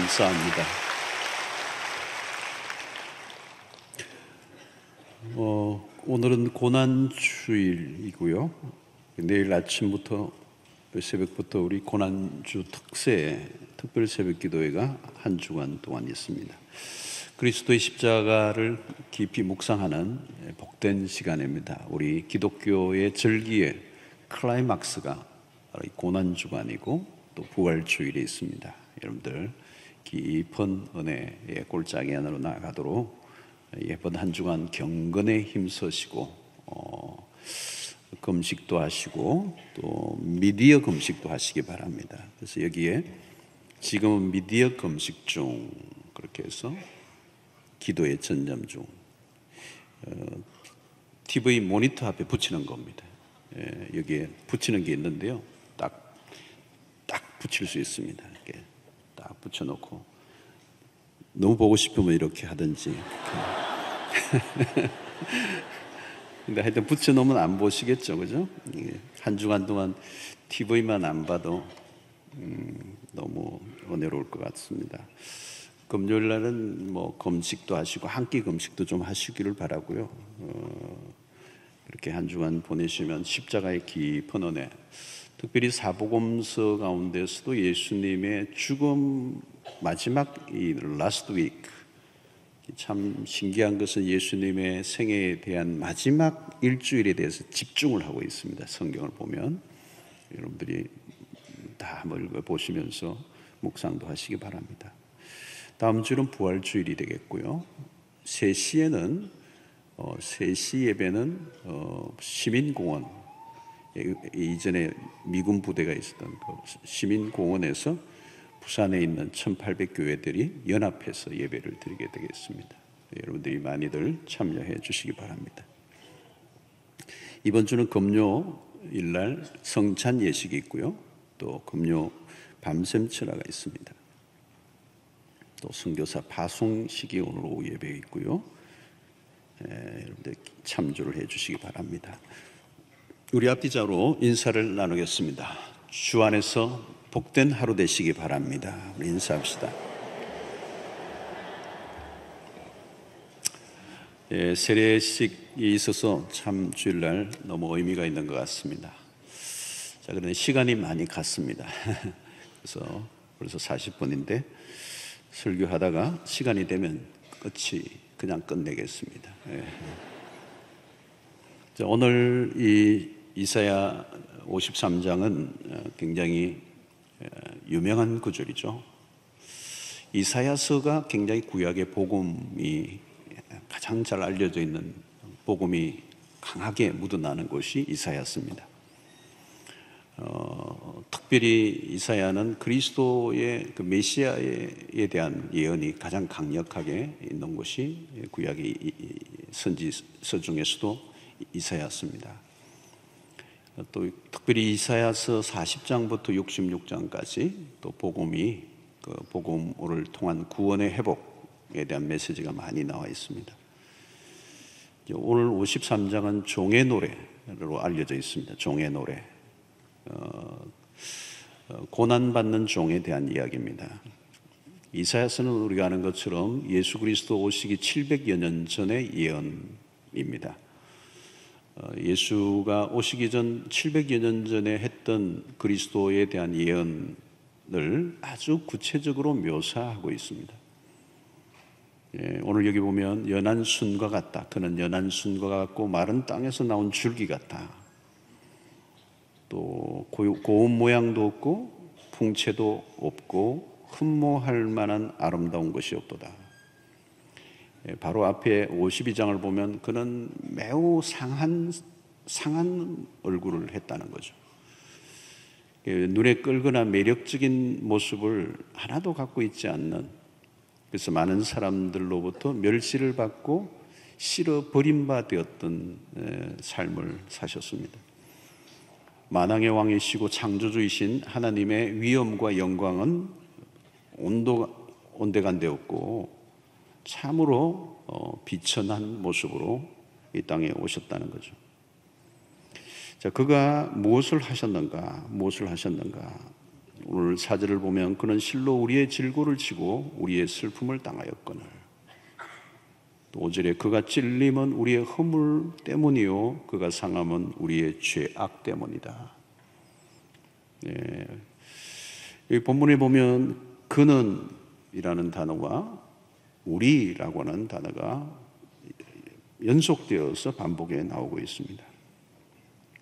감사합니다. 오늘은 고난주일이고요. 내일 아침부터 새벽부터 우리 고난주 특세 특별 새벽 기도회가 한 주간 동안 있습니다. 그리스도의 십자가를 깊이 묵상하는 복된 시간입니다. 우리 기독교의 절기의 클라이막스가 고난주간이고 또 부활주일에 있습니다. 여러분들 깊은 은혜의 골짜기 안으로 나아가도록 예쁜 한 주간 경건에 힘쓰시고 금식도 하시고 또 미디어 금식도 하시기 바랍니다. 그래서 여기에 지금은 미디어 금식 중 그렇게 해서 기도의 전념 중 TV 모니터 앞에 붙이는 겁니다. 여기에 붙이는 게 있는데요. 딱 붙일 수 있습니다. 이렇게 딱 붙여놓고 너무 보고 싶으면 이렇게 하든지. 근데 하여튼 붙여놓으면 안 보시겠죠, 그죠? 한 주간 동안 TV만 안 봐도 너무 은혜로울 것 같습니다. 금요일 날은 뭐 금식도 하시고 한 끼 금식도 좀 하시기를 바라고요. 이렇게 한 주간 보내시면 십자가의 깊은 은혜, 특별히 사복음서 가운데서도 예수님의 죽음 마지막 이 라스트 위크, 참 신기한 것은 예수님의 생애에 대한 마지막 일주일에 대해서 집중을 하고 있습니다. 성경을 보면 여러분들이 다 한번 읽어보시면서 묵상도 하시기 바랍니다. 다음 주는 부활주일이 되겠고요. 3시에는 3시 예배는 시민공원, 이전에 미군 부대가 있었던 그 시민공원에서 부산에 있는 1800교회들이 연합해서 예배를 드리게 되겠습니다. 여러분들이 많이들 참여해 주시기 바랍니다. 이번 주는 금요일 날 성찬 예식이 있고요. 또 금요 밤샘 철화가 있습니다. 또 선교사 파송식이 오늘 오후 예배가 있고요. 여러분들 참조를 해 주시기 바랍니다. 우리 앞뒤자로 인사를 나누겠습니다. 주 안에서 복된 하루 되시기 바랍니다. 우리 인사합시다. 세례식이 있어서 참 주일날 너무 의미가 있는 것 같습니다. 자, 그런데 시간이 많이 갔습니다. 그래서 벌써 40분인데 설교하다가 시간이 되면 그냥 끝내겠습니다. 자, 오늘 이 이사야 53장은 굉장히 유명한 구절이죠. 이사야서가 굉장히 구약의 복음이 가장 잘 알려져 있는 복음이 강하게 묻어나는 곳이 이사야서입니다. 특별히 이사야는 그리스도의 그 메시아에 대한 예언이 가장 강력하게 있는 곳이 구약의 선지서 중에서도 이사야서입니다. 또 특별히 이사야서 40장부터 66장까지 또 복음이 그 복음을 통한 구원의 회복에 대한 메시지가 많이 나와 있습니다. 오늘 53장은 종의 노래로 알려져 있습니다. 종의 노래. 고난받는 종에 대한 이야기입니다. 이사야서는 우리가 아는 것처럼 예수 그리스도 오시기 700여 년 전의 예언입니다. 예수가 오시기 전 700여 년 전에 했던 그리스도에 대한 예언을 아주 구체적으로 묘사하고 있습니다. 오늘 여기 보면 연한 순과 같다. 그는 연한 순과 같고 마른 땅에서 나온 줄기 같다. 또 고운 모양도 없고 풍채도 없고 흠모할 만한 아름다운 것이 없도다. 바로 앞에 52장을 보면 그는 매우 상한 얼굴을 했다는 거죠. 눈에 끌거나 매력적인 모습을 하나도 갖고 있지 않는, 그래서 많은 사람들로부터 멸시를 받고 싫어 버림받았던 삶을 사셨습니다. 만왕의 왕이시고 창조주이신 하나님의 위엄과 영광은 온데간데 없고 참으로 비천한 모습으로 이 땅에 오셨다는 거죠. 자, 그가 무엇을 하셨는가? 오늘 4절을 보면 그는 실로 우리의 질고를 지고 우리의 슬픔을 당하였거늘. 또 5절에 그가 찔림은 우리의 허물 때문이요 그가 상함은 우리의 죄악 때문이다. 네. 이 본문에 보면 그는 이라는 단어와 우리라고 하는 단어가 연속되어서 반복에 나오고 있습니다.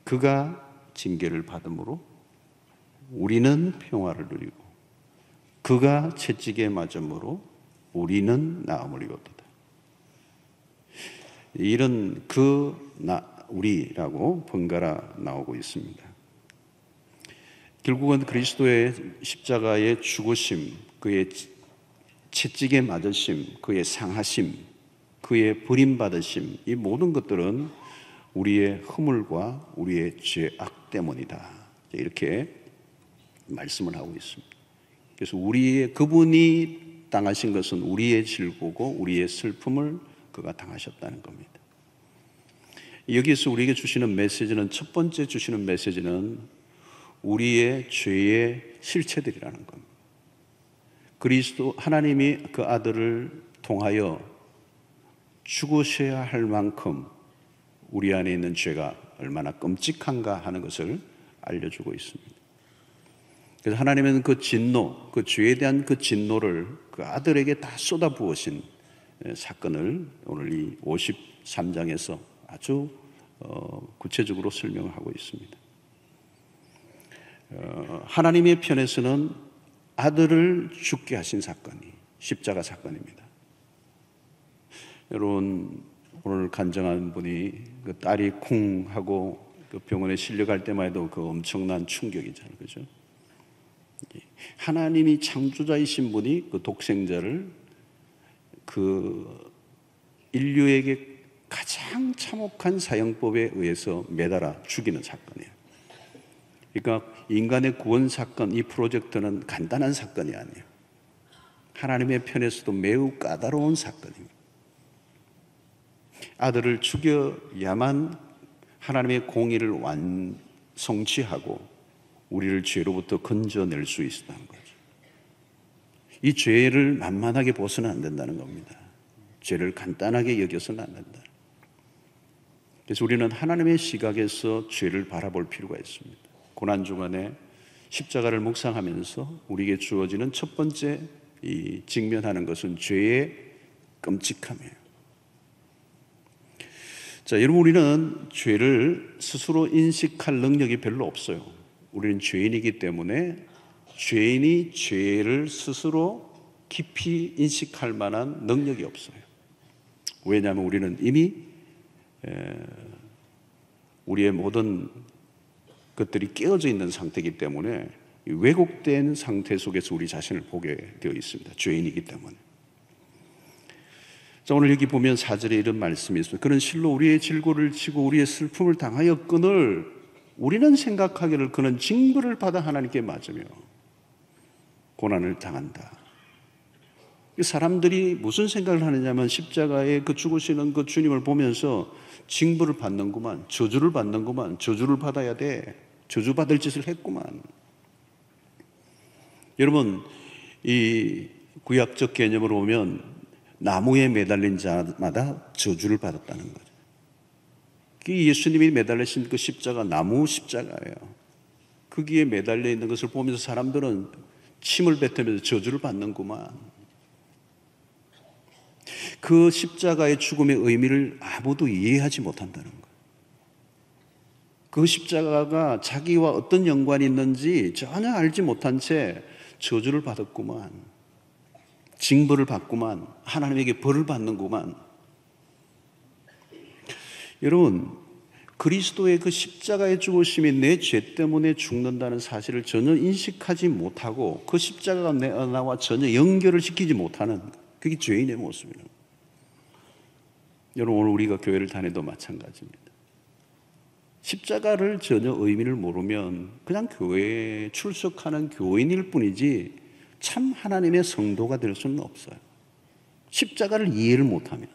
그가 징계를 받음으로 우리는 평화를 누리고 그가 채찍에 맞음으로 우리는 나음을 입었다. 이런 우리라고 번갈아 나오고 있습니다. 결국은 그리스도의 십자가의 죽으심, 그의 채찍에 맞으심, 그의 상하심, 그의 버림받으심, 이 모든 것들은 우리의 허물과 우리의 죄악 때문이다. 이렇게 말씀을 하고 있습니다. 그래서 그분이 당하신 것은 우리의 질고고 우리의 슬픔을 그가 당하셨다는 겁니다. 여기서 우리에게 주시는 메시지는, 첫 번째 주시는 메시지는 우리의 죄의 실체들이라는 겁니다. 그리스도 하나님이 그 아들을 통하여 죽으셔야 할 만큼 우리 안에 있는 죄가 얼마나 끔찍한가 하는 것을 알려주고 있습니다. 그래서 하나님은 그 진노, 그 죄에 대한 그 진노를 그 아들에게 다 쏟아부으신 사건을 오늘 이 53장에서 아주 구체적으로 설명하고 있습니다. 하나님의 편에서는 아들을 죽게 하신 사건이 십자가 사건입니다. 여러분, 오늘 간증한 분이 그 딸이 쿵 하고 그 병원에 실려갈 때만 해도 그 엄청난 충격이잖아요. 그죠? 하나님이 창조자이신 분이 그 독생자를 그 인류에게 가장 참혹한 사형법에 의해서 매달아 죽이는 사건이에요. 그러니까 인간의 구원 사건, 이 프로젝트는 간단한 사건이 아니에요. 하나님의 편에서도 매우 까다로운 사건입니다. 아들을 죽여야만 하나님의 공의를 성취하고 우리를 죄로부터 건져낼 수 있다는 거죠. 이 죄를 만만하게 보서는 안 된다는 겁니다. 죄를 간단하게 여겨서는 안 된다. 그래서 우리는 하나님의 시각에서 죄를 바라볼 필요가 있습니다. 고난주간에 십자가를 묵상하면서 우리에게 주어지는 첫 번째 이 직면하는 것은 죄의 끔찍함이에요. 자, 여러분, 우리는 죄를 스스로 인식할 능력이 별로 없어요. 우리는 죄인이기 때문에 죄인이 죄를 스스로 깊이 인식할 만한 능력이 없어요. 왜냐하면 우리는 이미 우리의 모든 것들이 깨어져 있는 상태이기 때문에 왜곡된 상태 속에서 우리 자신을 보게 되어 있습니다. 죄인이기 때문에. 자, 오늘 여기 보면 4절에 이런 말씀이 있습니다. 그는 실로 우리의 질고를 지고 우리의 슬픔을 당하였거늘 우리는 생각하기를 그는 징벌을 받아 하나님께 맞으며 고난을 당한다. 사람들이 무슨 생각을 하느냐면 십자가에 그 죽으시는 그 주님을 보면서 징벌을 받는구만, 저주를 받는구만, 저주를 받아야 돼, 저주받을 짓을 했구만. 여러분, 이 구약적 개념으로 보면 나무에 매달린 자마다 저주를 받았다는 거죠. 예수님이 매달리신 그 십자가, 나무 십자가예요. 거기에 매달려 있는 것을 보면서 사람들은 침을 뱉으면서 저주를 받는구만. 그 십자가의 죽음의 의미를 아무도 이해하지 못한다는 거예요. 그 십자가가 자기와 어떤 연관이 있는지 전혀 알지 못한 채 저주를 받았구만, 징벌을 받구만, 하나님에게 벌을 받는구만. 여러분, 그리스도의 그 십자가의 죽으심이 내 죄 때문에 죽는다는 사실을 전혀 인식하지 못하고 그 십자가가 나와 전혀 연결을 시키지 못하는, 그게 죄인의 모습이에요. 여러분, 오늘 우리가 교회를 다녀도 마찬가지입니다. 십자가를 전혀 의미를 모르면 그냥 교회에 출석하는 교인일 뿐이지 참 하나님의 성도가 될 수는 없어요. 십자가를 이해를 못하면.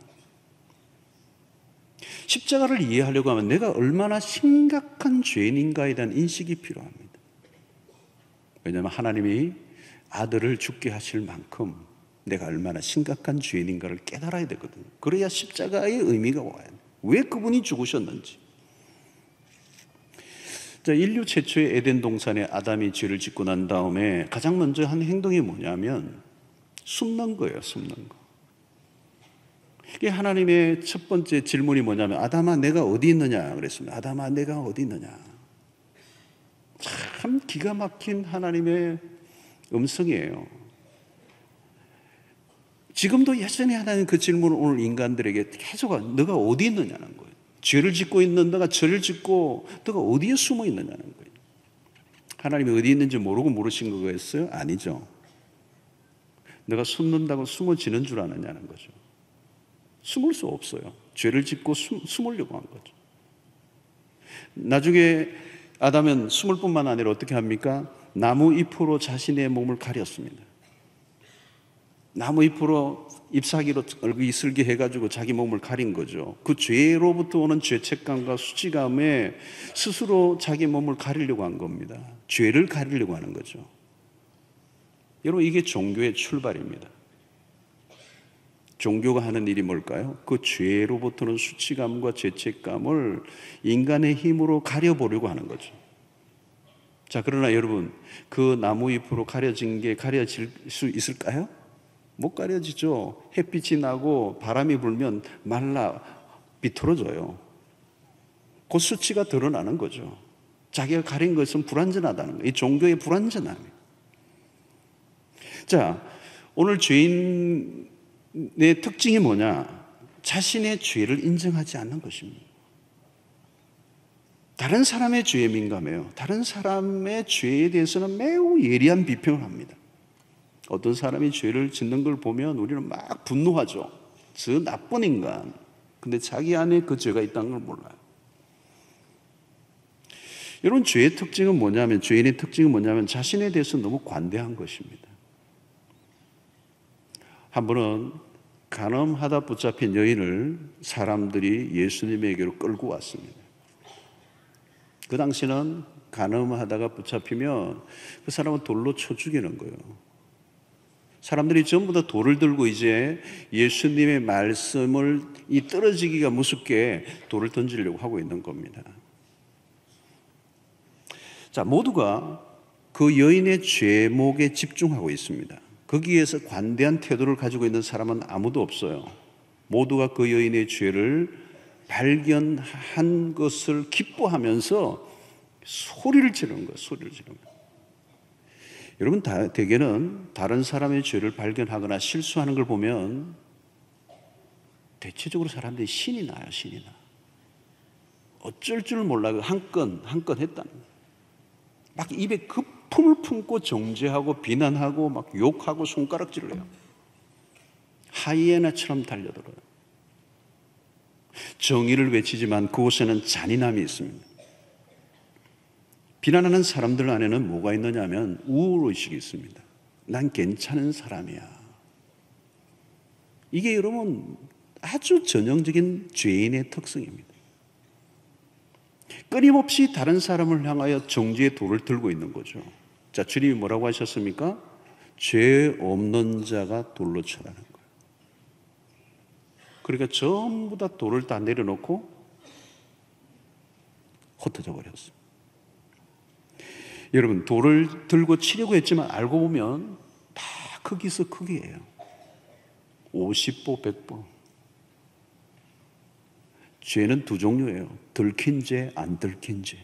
십자가를 이해하려고 하면 내가 얼마나 심각한 죄인인가에 대한 인식이 필요합니다. 왜냐하면 하나님이 아들을 죽게 하실 만큼 내가 얼마나 심각한 죄인인가를 깨달아야 되거든요. 그래야 십자가의 의미가 와요. 왜 그분이 죽으셨는지. 자, 인류 최초의 에덴 동산에 아담이 죄를 짓고 난 다음에 가장 먼저 한 행동이 뭐냐면 숨는 거예요. 숨는 거. 이게 하나님의 첫 번째 질문이 뭐냐면 아담아 내가 어디 있느냐 그랬습니다. 아담아 내가 어디 있느냐. 참 기가 막힌 하나님의 음성이에요. 지금도 여전히 하나님 그 질문을 오늘 인간들에게 계속 너가 어디 있느냐는 거예요. 죄를 짓고 있는 너가 죄를 짓고 너가 어디에 숨어 있느냐는 거예요. 하나님이 어디 있는지 모르고 물으신 거겠어요? 아니죠. 너가 숨는다고 숨어지는 줄 아느냐는 거죠. 숨을 수 없어요. 죄를 짓고 숨으려고 한 거죠. 나중에 아담은 숨을 뿐만 아니라 어떻게 합니까? 나무 잎으로 자신의 몸을 가렸습니다. 나무 잎으로 잎사귀로 이슬게 해가지고 자기 몸을 가린 거죠. 그 죄로부터 오는 죄책감과 수치감에 스스로 자기 몸을 가리려고 한 겁니다. 죄를 가리려고 하는 거죠. 여러분 이게 종교의 출발입니다. 종교가 하는 일이 뭘까요? 그 죄로부터는 수치감과 죄책감을 인간의 힘으로 가려보려고 하는 거죠. 자, 그러나 여러분 그 나무잎으로 가려질 수 있을까요? 못 가려지죠. 햇빛이 나고 바람이 불면 말라 비틀어져요. 그 수치가 드러나는 거죠. 자기가 가린 것은 불완전하다는 거예요. 이 종교의 불완전함이에요. 자, 오늘 죄인의 특징이 뭐냐? 자신의 죄를 인정하지 않는 것입니다. 다른 사람의 죄에 민감해요. 다른 사람의 죄에 대해서는 매우 예리한 비평을 합니다. 어떤 사람이 죄를 짓는 걸 보면 우리는 막 분노하죠. 저 나쁜 인간. 근데 자기 안에 그 죄가 있다는 걸 몰라요. 여러분 죄의 특징은 뭐냐면 죄인의 특징은 뭐냐면 자신에 대해서 너무 관대한 것입니다. 한 번은 간음하다 붙잡힌 여인을 사람들이 예수님에게로 끌고 왔습니다. 그 당시는 간음하다가 붙잡히면 그 사람은 돌로 쳐 죽이는 거예요. 사람들이 전부 다 돌을 들고 이제 예수님의 말씀을 이 떨어지기가 무섭게 돌을 던지려고 하고 있는 겁니다. 자, 모두가 그 여인의 죄목에 집중하고 있습니다. 거기에서 관대한 태도를 가지고 있는 사람은 아무도 없어요. 모두가 그 여인의 죄를 발견한 것을 기뻐하면서 소리를 지르는 거예요. 소리를 지르는 거예요. 여러분 대개는 다른 사람의 죄를 발견하거나 실수하는 걸 보면 대체적으로 사람들이 신이 나요. 신이 나. 어쩔 줄 몰라 한 건 했다는 거예요. 막 입에 거품을 품고 정죄하고 비난하고 막 욕하고 손가락질을 해요. 하이에나처럼 달려들어요. 정의를 외치지만 그곳에는 잔인함이 있습니다. 비난하는 사람들 안에는 뭐가 있느냐 하면 우월의식이 있습니다. 난 괜찮은 사람이야. 이게 여러분 아주 전형적인 죄인의 특성입니다. 끊임없이 다른 사람을 향하여 정죄의 돌을 들고 있는 거죠. 자, 주님이 뭐라고 하셨습니까? 죄 없는 자가 돌로 쳐라는 거예요. 그러니까 전부 다 돌을 다 내려놓고 흩어져 버렸어요. 여러분 돌을 들고 치려고 했지만 알고 보면 다 크기서 크기예요. 50보 100보. 죄는 두 종류예요. 들킨 죄, 안 들킨 죄.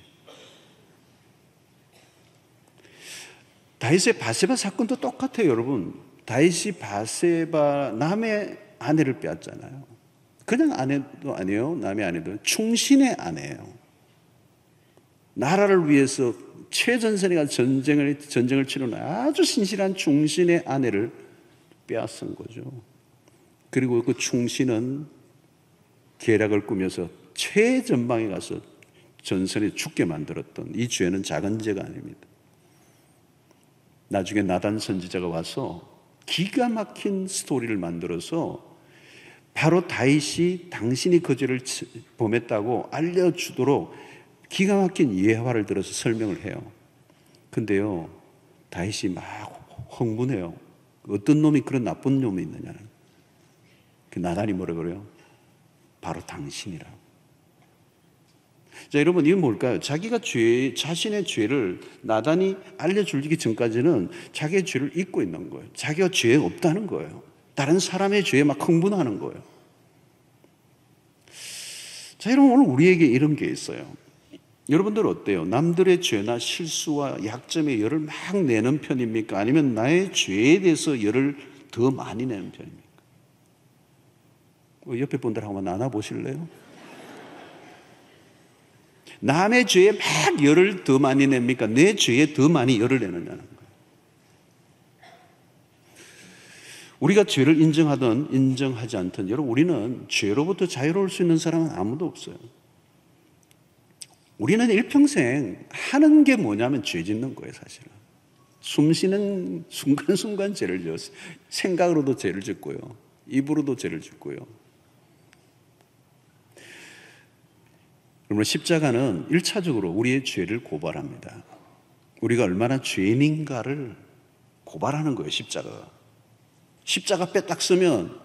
다윗의 바세바 사건도 똑같아요. 여러분 다윗이 바세바 남의 아내를 빼앗잖아요. 그냥 아내도 아니에요. 남의 아내도 충신의 아내예요. 나라를 위해서 최전선에 전쟁을 치르는 아주 신실한 충신의 아내를 빼앗은 거죠. 그리고 그 충신은 계략을 꾸며서 최전방에 가서 전선에 죽게 만들었던 이 죄는 작은 죄가 아닙니다. 나중에 나단 선지자가 와서 기가 막힌 스토리를 만들어서 바로 다윗이 당신이 그 죄를 범했다고 알려주도록 기가 막힌 예화를 들어서 설명을 해요. 근데요, 다윗이 막 흥분해요. 어떤 놈이 그런 나쁜 놈이 있느냐는. 그 나단이 뭐라 그래요? 바로 당신이라고. 자, 여러분, 이건 뭘까요? 자기가 자신의 죄를 나단이 알려주기 전까지는 자기의 죄를 잊고 있는 거예요. 자기가 죄 없다는 거예요. 다른 사람의 죄에 막 흥분하는 거예요. 자, 여러분, 오늘 우리에게 이런 게 있어요. 여러분들 어때요? 남들의 죄나 실수와 약점에 열을 막 내는 편입니까? 아니면 나의 죄에 대해서 열을 더 많이 내는 편입니까? 옆에 분들 한번 나눠보실래요? 남의 죄에 막 열을 더 많이 냅니까? 내 죄에 더 많이 열을 내느냐는 거예요. 우리가 죄를 인정하든 인정하지 않든 여러분, 우리는 죄로부터 자유로울 수 있는 사람은 아무도 없어요. 우리는 일평생 하는 게 뭐냐면 죄 짓는 거예요, 사실은. 숨 쉬는 순간순간 죄를 지었어요. 생각으로도 죄를 짓고요. 입으로도 죄를 짓고요. 그러면 십자가는 1차적으로 우리의 죄를 고발합니다. 우리가 얼마나 죄인인가를 고발하는 거예요, 십자가가. 십자가 앞에 딱 서면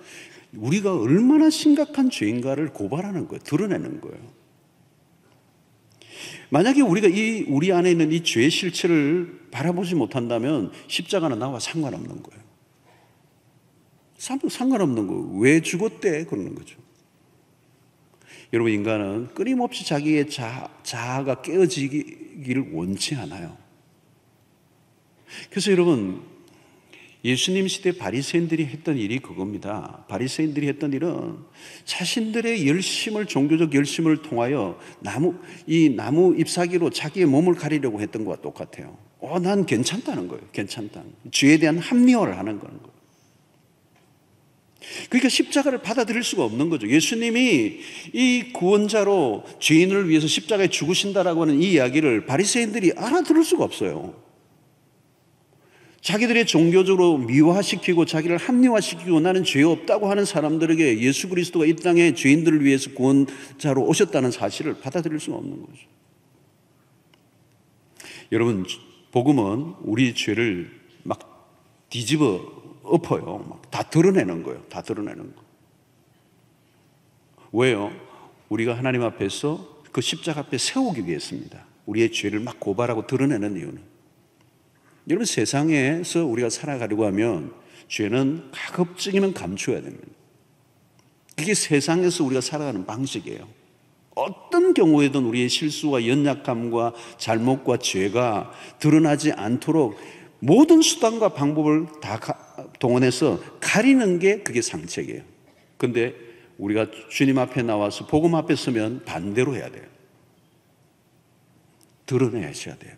우리가 얼마나 심각한 죄인가를 고발하는 거예요. 드러내는 거예요. 만약에 우리가 우리 안에 있는 이 죄의 실체를 바라보지 못한다면 십자가는 나와 상관없는 거예요. 상관없는 거예요. 왜 죽었대? 그러는 거죠. 여러분, 인간은 끊임없이 자기의 자아가 깨어지기를 원치 않아요. 그래서 여러분, 예수님 시대 바리새인들이 했던 일이 그겁니다. 바리새인들이 했던 일은 자신들의 열심을, 종교적 열심을 통하여 나무 잎사귀로 자기의 몸을 가리려고 했던 것과 똑같아요. 난 괜찮다는 거예요. 괜찮다는 거예요. 죄에 대한 합리화를 하는 거예요. 그러니까 십자가를 받아들일 수가 없는 거죠. 예수님이 이 구원자로 죄인을 위해서 십자가에 죽으신다라고 하는 이 이야기를 바리새인들이 알아들을 수가 없어요. 자기들의 종교적으로 미화시키고 자기를 합리화시키고 나는 죄 없다고 하는 사람들에게 예수 그리스도가 이 땅에 죄인들을 위해서 구원자로 오셨다는 사실을 받아들일 수가 없는 거죠. 여러분, 복음은 우리 죄를 막 뒤집어 엎어요. 막 다 드러내는 거예요. 다 드러내는 거. 왜요? 우리가 하나님 앞에서 그 십자가 앞에 세우기 위해서입니다. 우리의 죄를 막 고발하고 드러내는 이유는. 여러분, 세상에서 우리가 살아가려고 하면 죄는 가급적이면 감춰야 됩니다. 그게 세상에서 우리가 살아가는 방식이에요. 어떤 경우에든 우리의 실수와 연약함과 잘못과 죄가 드러나지 않도록 모든 수단과 방법을 다 동원해서 가리는 게 그게 상책이에요. 그런데 우리가 주님 앞에 나와서 복음 앞에 서면 반대로 해야 돼요. 드러내셔야 돼요.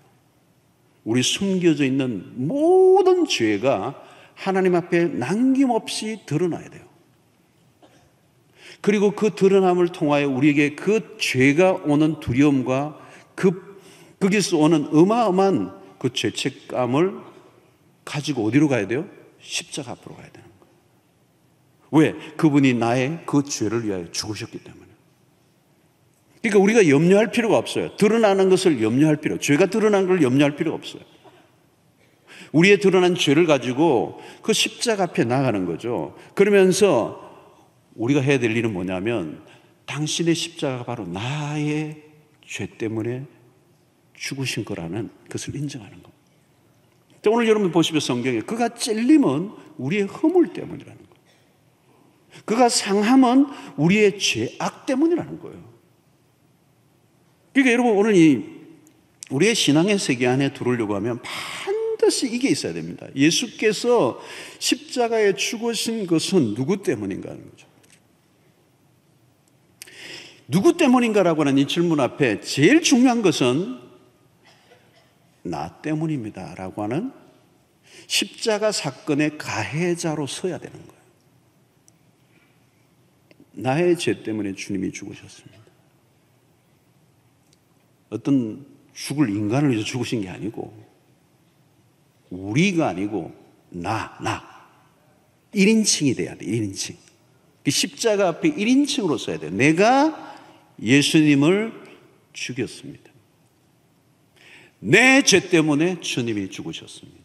우리 숨겨져 있는 모든 죄가 하나님 앞에 남김없이 드러나야 돼요. 그리고 그 드러남을 통하여 우리에게 그 죄가 오는 두려움과 거기서 오는 어마어마한 그 죄책감을 가지고 어디로 가야 돼요? 십자가 앞으로 가야 되는 거예요. 왜? 그분이 나의 그 죄를 위하여 죽으셨기 때문에. 그러니까 우리가 염려할 필요가 없어요. 드러나는 것을 염려할 필요, 죄가 드러난 걸 염려할 필요가 없어요. 우리의 드러난 죄를 가지고 그 십자가 앞에 나가는 거죠. 그러면서 우리가 해야 될 일은 뭐냐면 당신의 십자가가 바로 나의 죄 때문에 죽으신 거라는 것을 인정하는 겁니다. 오늘 여러분 보시면 성경에 그가 찔림은 우리의 허물 때문이라는 거예요. 그가 상함은 우리의 죄악 때문이라는 거예요. 그러니까 여러분, 오늘 우리의 신앙의 세계 안에 들어오려고 하면 반드시 이게 있어야 됩니다. 예수께서 십자가에 죽으신 것은 누구 때문인가 하는 거죠. 누구 때문인가라고 하는 이 질문 앞에 제일 중요한 것은 나 때문입니다 라고 하는 십자가 사건의 가해자로 서야 되는 거예요. 나의 죄 때문에 주님이 죽으셨습니다. 어떤 죽을 인간을 위해서 죽으신 게 아니고 우리가 아니고 나 1인칭이 돼야 돼. 1인칭. 십자가 앞에 1인칭으로 서야 돼요. 내가 예수님을 죽였습니다. 내 죄 때문에 주님이 죽으셨습니다.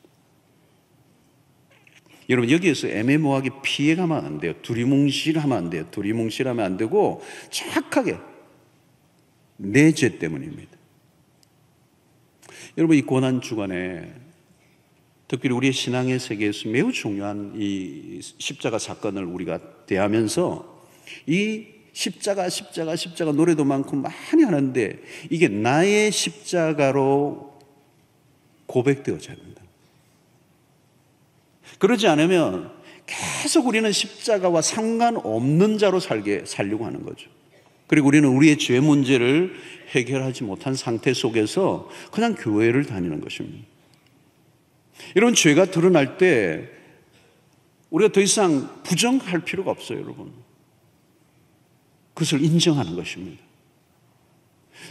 여러분 여기에서 애매모호하게 피해가면 안 돼요. 두리뭉실하면 안 돼요. 두리뭉실하면 안 되고 정확하게 내 죄 때문입니다. 여러분 이 고난 주간에 특별히 우리의 신앙의 세계에서 매우 중요한 이 십자가 사건을 우리가 대하면서 이 십자가 노래도 많고 많이 하는데 이게 나의 십자가로 고백되어져야 된다. 그러지 않으면 계속 우리는 십자가와 상관없는 자로 살려고 하는 거죠. 그리고 우리는 우리의 죄 문제를 해결하지 못한 상태 속에서 그냥 교회를 다니는 것입니다. 이런 죄가 드러날 때 우리가 더 이상 부정할 필요가 없어요, 여러분. 그것을 인정하는 것입니다.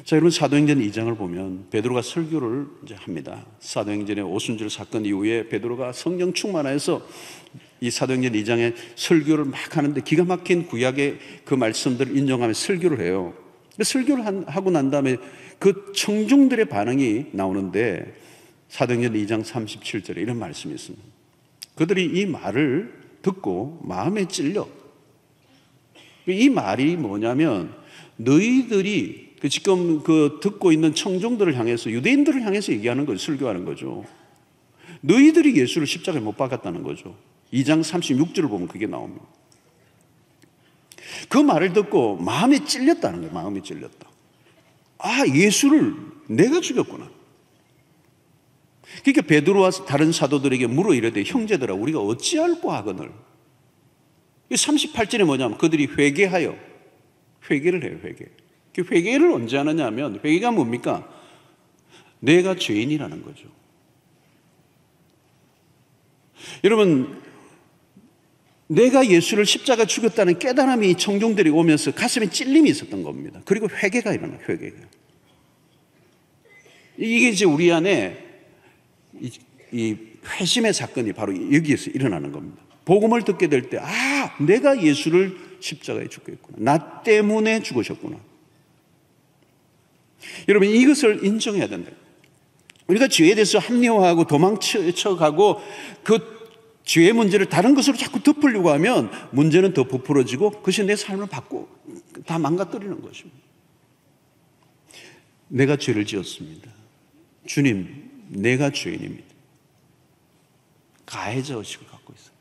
자, 여러분 사도행전 2장을 보면 베드로가 설교를 이제 합니다. 사도행전의 오순절 사건 이후에 베드로가 성령 충만하여서 이 사도행전 2장의 설교를 막 하는데 기가 막힌 구약의 그 말씀들을 인정하며 설교를 해요. 설교를 하고 난 다음에 그 청중들의 반응이 나오는데 사도행전 2장 37절에 이런 말씀이 있습니다. 그들이 이 말을 듣고 마음에 찔려. 이 말이 뭐냐면 너희들이 지금 듣고 있는 청중들을 향해서 유대인들을 향해서 얘기하는 거죠. 설교하는 거죠. 너희들이 예수를 십자가에 못 박았다는 거죠. 2장 36절을 보면 그게 나옵니다. 그 말을 듣고 마음에 찔렸다는 거예요. 마음에 찔렸다. 아, 예수를 내가 죽였구나. 그러니까 베드로와 다른 사도들에게 물어 이르되 형제들아 우리가 어찌할꼬 하거늘. 38절에 뭐냐면 그들이 회개하여 회개를 해요. 회개를 언제 하느냐 하면 회개가 뭡니까? 내가 죄인이라는 거죠. 여러분 내가 예수를 십자가 죽였다는 깨달음이 청중들이 오면서 가슴에 찔림이 있었던 겁니다. 그리고 회개가 일어나요. 회개가. 이게 이제 우리 안에 이 회심의 사건이 바로 여기에서 일어나는 겁니다. 복음을 듣게 될 때, 아, 내가 예수를 십자가에 죽겠구나. 나 때문에 죽으셨구나. 여러분, 이것을 인정해야 된다. 우리가 죄에 대해서 합리화하고 도망쳐가고 그 죄의 문제를 다른 것으로 자꾸 덮으려고 하면 문제는 더 부풀어지고 그것이 내 삶을 다 망가뜨리는 것입니다. 내가 죄를 지었습니다. 주님, 내가 죄인입니다. 가해자 의식을 갖고 있어요.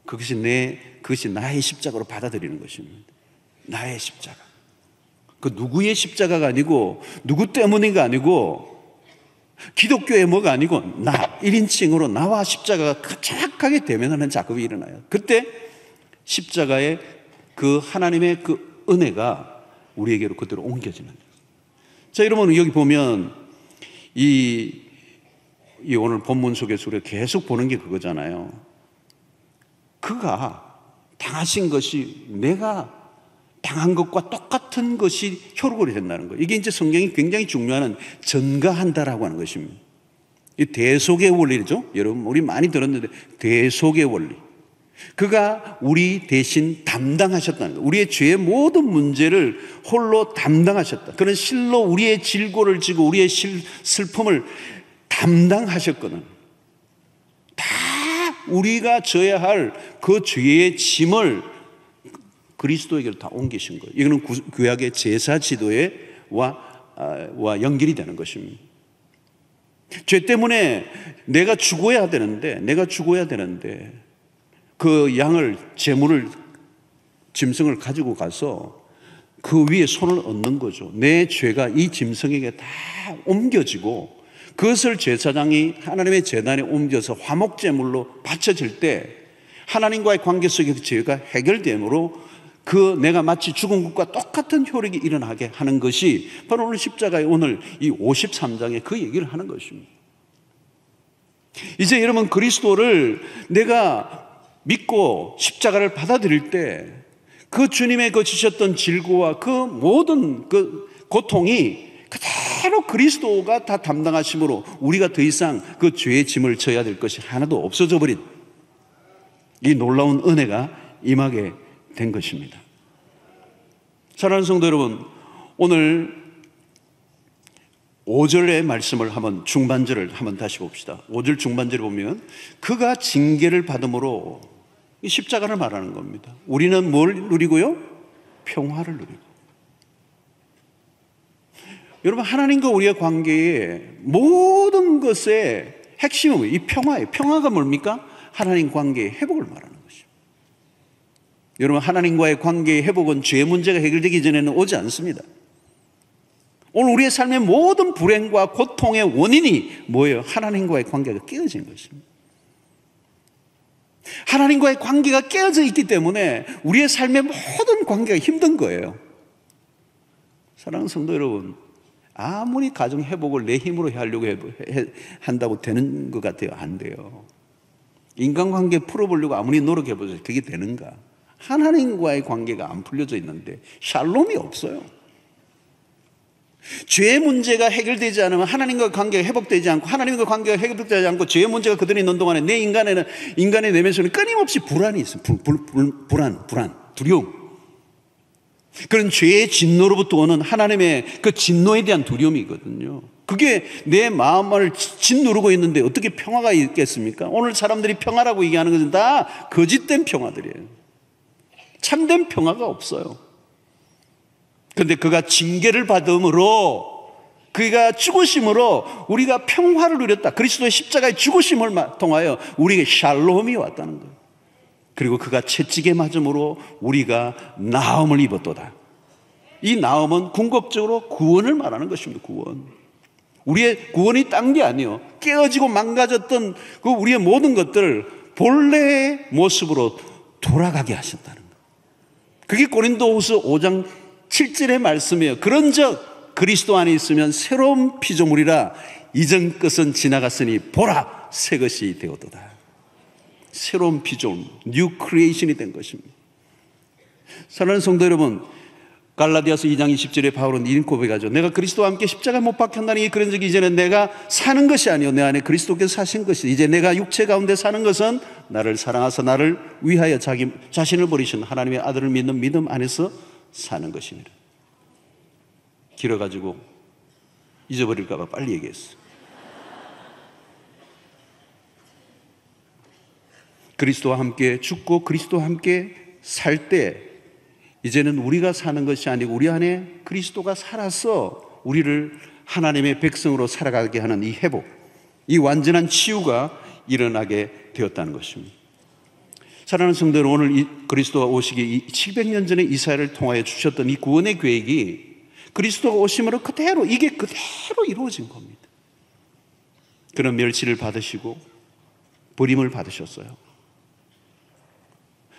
그것이 나의 십자가로 받아들이는 것입니다. 나의 십자가. 그 누구의 십자가가 아니고 누구 때문인가 아니고 기독교의 뭐가 아니고 나 1인칭으로 나와 십자가가 정확하게 대면하는 작업이 일어나요. 그때 십자가의 그 하나님의 그 은혜가 우리에게로 그대로 옮겨지는 거예요. 자, 여러분 여기 보면 이 오늘 본문 속에서 우리가 계속 보는 게 그거잖아요. 그가 당하신 것이 내가 당한 것과 똑같은 것이 효력이 된다는 거예요. 이게 이제 성경이 굉장히 중요한 전가한다라고 하는 것입니다. 이 대속의 원리죠. 여러분 우리 많이 들었는데 대속의 원리. 그가 우리 대신 담당하셨다는 거예요. 우리의 죄의 모든 문제를 홀로 담당하셨다. 그는 실로 우리의 질고를 지고 우리의 슬픔을 담당하셨거든. 다 우리가 져야 할 그 죄의 짐을 그리스도에게로 다 옮기신 거예요. 이거는 구약의 제사 지도와 연결이 되는 것입니다. 죄 때문에 내가 죽어야 되는데 그 양을 제물을 짐승을 가지고 가서 그 위에 손을 얹는 거죠. 내 죄가 이 짐승에게 다 옮겨지고 그것을 제사장이 하나님의 제단에 옮겨서 화목제물로 바쳐질 때 하나님과의 관계 속에서 죄가 해결되므로 그 내가 마치 죽은 것과 똑같은 효력이 일어나게 하는 것이 바로 오늘 십자가의 오늘 이 53장에 그 얘기를 하는 것입니다. 이제 여러분 그리스도를 내가 믿고 십자가를 받아들일 때 그 주님의 그 지셨던 질고와 그 모든 그 고통이 그대로 그리스도가 다 담당하심으로 우리가 더 이상 그 죄의 짐을 져야 될 것이 하나도 없어져 버린 이 놀라운 은혜가 임하게 된 것입니다. 사랑하는 성도 여러분, 오늘 5절의 말씀을 한번 중반절을 한번 다시 봅시다. 5절 중반절을 보면 그가 징계를 받음으로 이 십자가를 말하는 겁니다. 우리는 뭘 누리고요? 평화를 누리고. 여러분, 하나님과 우리의 관계의 모든 것의 핵심은 이 평화예요. 평화가 뭡니까? 하나님 관계의 회복을 말하는 것이죠. 여러분, 하나님과의 관계의 회복은 죄 문제가 해결되기 전에는 오지 않습니다. 오늘 우리의 삶의 모든 불행과 고통의 원인이 뭐예요? 하나님과의 관계가 깨어진 것입니다. 하나님과의 관계가 깨어져 있기 때문에 우리의 삶의 모든 관계가 힘든 거예요. 사랑하는 성도 여러분, 아무리 가정 회복을 내 힘으로 하려고 한다고 되는 것 같아요? 안 돼요. 인간관계 풀어보려고 아무리 노력해보세요. 그게 되는가? 하나님과의 관계가 안 풀려져 있는데 샬롬이 없어요. 죄의 문제가 해결되지 않으면 하나님과 관계가 회복되지 않고, 하나님과 관계가 회복되지 않고 죄의 문제가 그대로 있는 동안에 내 인간의 내면에서는 끊임없이 불안이 있어요. 불안, 두려움. 그런 죄의 진노로부터 오는 하나님의 그 진노에 대한 두려움이거든요. 그게 내 마음을 짓누르고 있는데 어떻게 평화가 있겠습니까? 오늘 사람들이 평화라고 얘기하는 것은 다 거짓된 평화들이에요. 참된 평화가 없어요. 그런데 그가 징계를 받음으로, 그가 죽으심으로 우리가 평화를 누렸다. 그리스도의 십자가의 죽으심을 통하여 우리에게 샬롬이 왔다는 거예요. 그리고 그가 채찍에 맞음으로 우리가 나음을 입었도다. 이 나음은 궁극적으로 구원을 말하는 것입니다. 구원. 우리의 구원이 딴 게 아니에요. 깨어지고 망가졌던 그 우리의 모든 것들을 본래의 모습으로 돌아가게 하셨다는 거예요. 그게 고린도후서 5장 7절의 말씀이에요. 그런즉 그리스도 안에 있으면 새로운 피조물이라, 이전 것은 지나갔으니 보라 새 것이 되었도다. 새로운 피조물, 뉴 크리에이션이 된 것입니다. 사랑하는 성도 여러분, 갈라디아서 2장 20절에 바울은 이런 고백하죠. 내가 그리스도와 함께 십자가에 못 박혔나니 그런즉 이제는 내가 사는 것이 아니요 내 안에 그리스도께서 사신 것이, 이제 내가 육체 가운데 사는 것은 나를 사랑하사 나를 위하여 자기 자신을 버리신 하나님의 아들을 믿는 믿음 안에서 사는 것입니다. 길어가지고 잊어버릴까 봐 빨리 얘기했어. 그리스도와 함께 죽고 그리스도와 함께 살 때 이제는 우리가 사는 것이 아니고 우리 안에 그리스도가 살아서 우리를 하나님의 백성으로 살아가게 하는 이 회복, 이 완전한 치유가 일어나게 되었다는 것입니다. 사랑하는 성도 여러분, 오늘 이 그리스도가 오시기 700년 전에 이사야를 통하여 주셨던 이 구원의 계획이 그리스도가 오심으로 그대로 이루어진 겁니다. 그런 멸시를 받으시고 버림을 받으셨어요.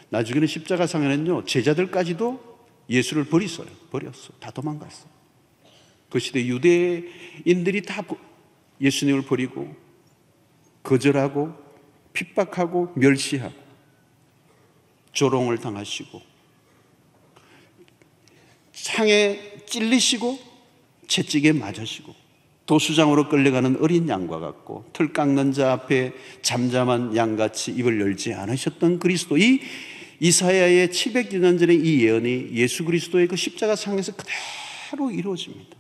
나중에는 십자가상에는요, 제자들까지도 예수를 버렸어. 다 도망갔어. 그 시대 유대인들이 다 예수님을 버리고 거절하고 핍박하고 멸시하고 조롱을 당하시고 창에 찔리시고 채찍에 맞으시고 도수장으로 끌려가는 어린 양과 같고 틀 깎는 자 앞에 잠잠한 양같이 입을 열지 않으셨던 그리스도, 이 이사야의 700년 전의 이 예언이 예수 그리스도의 그 십자가 상에서 그대로 이루어집니다.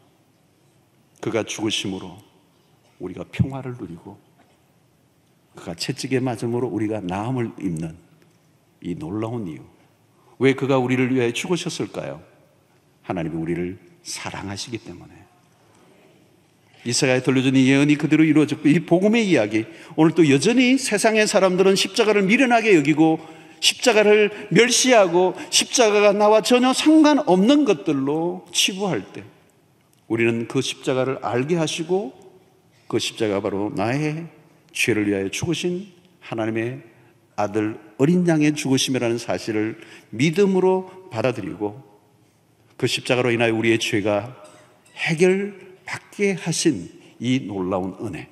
그가 죽으심으로 우리가 평화를 누리고 그가 채찍에 맞음으로 우리가 나음을 입는 이 놀라운 이유. 왜 그가 우리를 위해 죽으셨을까요? 하나님이 우리를 사랑하시기 때문에. 이사야에 들려준 이 예언이 그대로 이루어졌고, 이 복음의 이야기, 오늘 또 여전히 세상의 사람들은 십자가를 미련하게 여기고 십자가를 멸시하고 십자가가 나와 전혀 상관없는 것들로 치부할 때 우리는 그 십자가를 알게 하시고 그 십자가가 바로 나의 죄를 위하여 죽으신 하나님의 아들 어린 양의 죽으심이라는 사실을 믿음으로 받아들이고 그 십자가로 인하여 우리의 죄가 해결받게 하신 이 놀라운 은혜,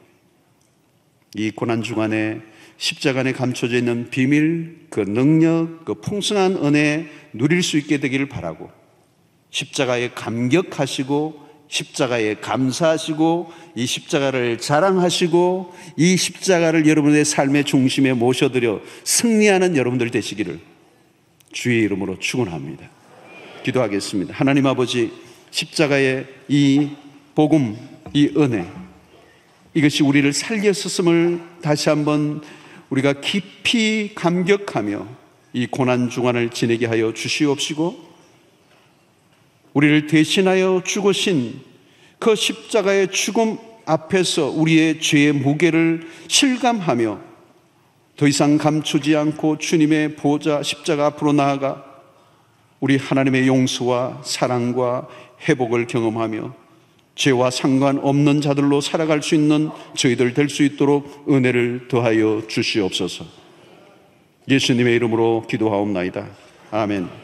이 고난 주간에 십자가 안에 감춰져 있는 비밀, 그 능력, 그 풍성한 은혜 누릴 수 있게 되기를 바라고, 십자가에 감격하시고 십자가에 감사하시고 이 십자가를 자랑하시고 이 십자가를 여러분의 삶의 중심에 모셔드려 승리하는 여러분들 되시기를 주의 이름으로 축원합니다. 기도하겠습니다. 하나님 아버지, 십자가의 이 복음, 이 은혜, 이것이 우리를 살렸었음을 다시 한번 우리가 깊이 감격하며 이 고난주간을 지내게 하여 주시옵시고, 우리를 대신하여 죽으신 그 십자가의 죽음 앞에서 우리의 죄의 무게를 실감하며 더 이상 감추지 않고 주님의 보좌 십자가 앞으로 나아가 우리 하나님의 용서와 사랑과 회복을 경험하며 죄와 상관없는 자들로 살아갈 수 있는 저희들 될 수 있도록 은혜를 더하여 주시옵소서. 예수님의 이름으로 기도하옵나이다. 아멘.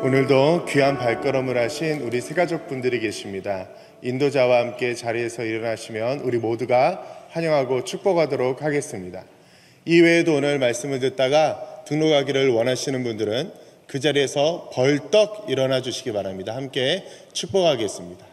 오늘도 귀한 발걸음을 하신 우리 새가족분들이 계십니다. 인도자와 함께 자리에서 일어나시면 우리 모두가 환영하고 축복하도록 하겠습니다. 이외에도 오늘 말씀을 듣다가 등록하기를 원하시는 분들은 그 자리에서 벌떡 일어나 주시기 바랍니다. 함께 축복하겠습니다.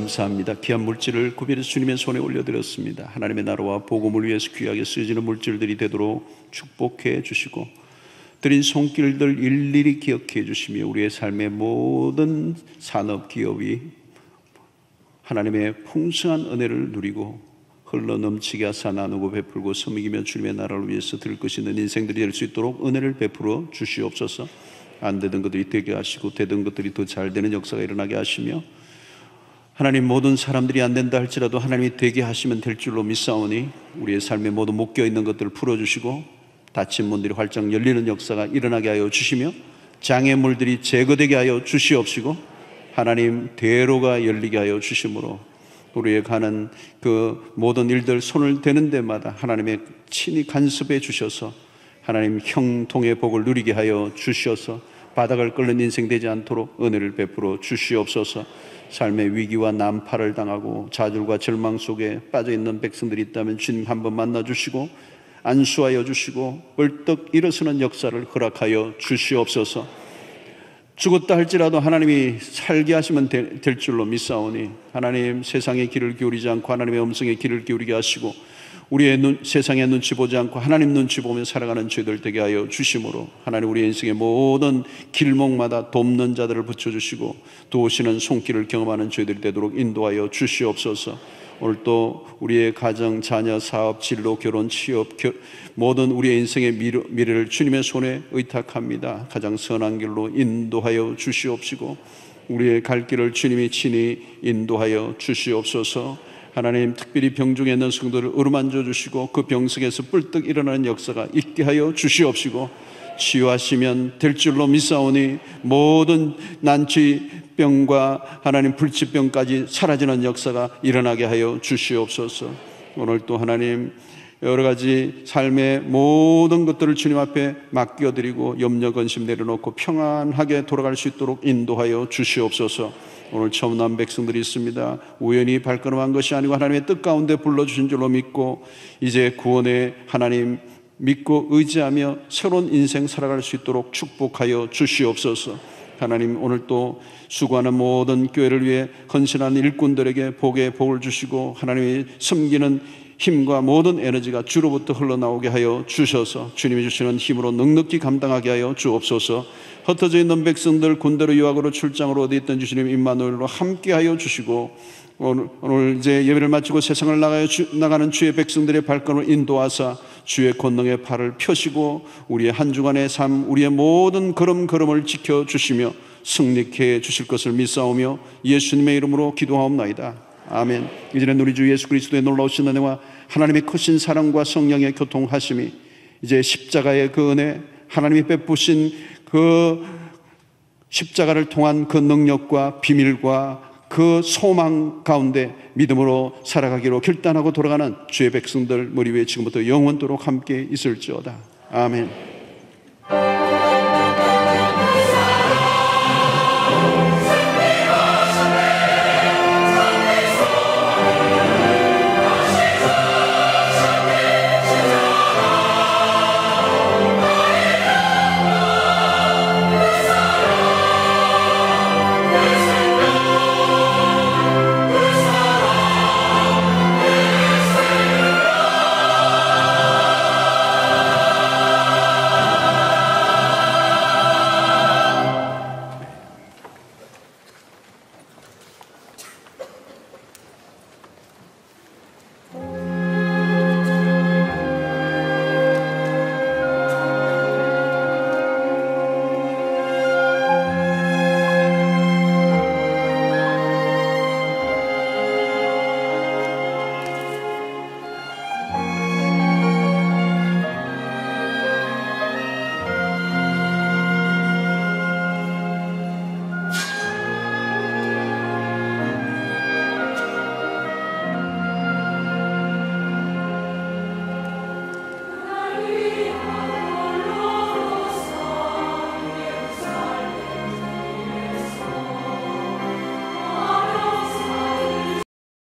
감사합니다. 귀한 물질을 구별해서 주님의 손에 올려드렸습니다. 하나님의 나라와 복음을 위해서 귀하게 쓰여지는 물질들이 되도록 축복해 주시고 드린 손길들 일일이 기억해 주시며 우리의 삶의 모든 산업 기업이 하나님의 풍성한 은혜를 누리고 흘러넘치게 하사 나누고 베풀고 섬기며 주님의 나라를 위해서 들 것이 있는 인생들이 될 수 있도록 은혜를 베풀어 주시옵소서. 안 되던 것들이 되게 하시고 되던 것들이 더 잘 되는 역사가 일어나게 하시며 하나님 모든 사람들이 안 된다 할지라도 하나님이 되게 하시면 될 줄로 믿사오니 우리의 삶에 모두 묶여있는 것들을 풀어주시고 닫힌 문들이 활짝 열리는 역사가 일어나게 하여 주시며 장애물들이 제거되게 하여 주시옵시고 하나님 대로가 열리게 하여 주심으로 우리의 가는 그 모든 일들 손을 대는 데마다 하나님의 친히 간섭해 주셔서 하나님 형통의 복을 누리게 하여 주시어서 바닥을 끓는 인생 되지 않도록 은혜를 베풀어 주시옵소서. 삶의 위기와 난파를 당하고 좌절과 절망 속에 빠져있는 백성들이 있다면 주님 한번 만나주시고 안수하여 주시고 벌떡 일어서는 역사를 허락하여 주시옵소서. 죽었다 할지라도 하나님이 살게 하시면 될 줄로 믿사오니 하나님 세상의 길을 기울이지 않고 하나님의 음성에 길을 기울이게 하시고 우리의 세상의 눈치 보지 않고 하나님 눈치 보며 살아가는 저희들 되게 하여 주심으로 하나님 우리 인생의 모든 길목마다 돕는 자들을 붙여주시고 도우시는 손길을 경험하는 저희들이 되도록 인도하여 주시옵소서. 오늘 또 우리의 가정, 자녀, 사업, 진로, 결혼, 취업 모든 우리의 인생의 미래를 주님의 손에 의탁합니다. 가장 선한 길로 인도하여 주시옵시고 우리의 갈 길을 주님이 친히 인도하여 주시옵소서. 하나님 특별히 병중에 있는 성도를 어루만져 주시고 그 병석에서 뿔떡 일어나는 역사가 있게 하여 주시옵시고 치유하시면 될 줄로 믿사오니 모든 난치병과 하나님 불치병까지 사라지는 역사가 일어나게 하여 주시옵소서. 오늘 또 하나님 여러 가지 삶의 모든 것들을 주님 앞에 맡겨드리고 염려 근심 내려놓고 평안하게 돌아갈 수 있도록 인도하여 주시옵소서. 오늘 처음 난 백성들이 있습니다. 우연히 발걸음한 것이 아니고 하나님의 뜻 가운데 불러주신 줄로 믿고 이제 구원의 하나님 믿고 의지하며 새로운 인생 살아갈 수 있도록 축복하여 주시옵소서. 하나님 오늘 또 수고하는 모든 교회를 위해 헌신하는 일꾼들에게 복의 복을 주시고 하나님이 섬기는 힘과 모든 에너지가 주로부터 흘러나오게 하여 주셔서 주님이 주시는 힘으로 넉넉히 감당하게 하여 주옵소서. 흩어져 있는 백성들 군대로 유학으로 출장으로 어디 있든지 주님 임마누엘로 함께 하여 주시고 오늘 이제 예배를 마치고 세상을 나가는 주의 백성들의 발걸음을 인도하사 주의 권능의 팔을 펴시고 우리의 한 주간의 삶 우리의 모든 걸음걸음을 지켜주시며 승리케 해 주실 것을 믿사오며 예수님의 이름으로 기도하옵나이다. 아멘. 이제는 우리 주 예수 그리스도의 놀라우신 은혜와 하나님의 크신 사랑과 성령의 교통하심이 이제 십자가의 그 은혜 하나님이 베푸신 그 십자가를 통한 그 능력과 비밀과 그 소망 가운데 믿음으로 살아가기로 결단하고 돌아가는 주의 백성들 머리 위에 지금부터 영원토록 함께 있을지어다. 아멘.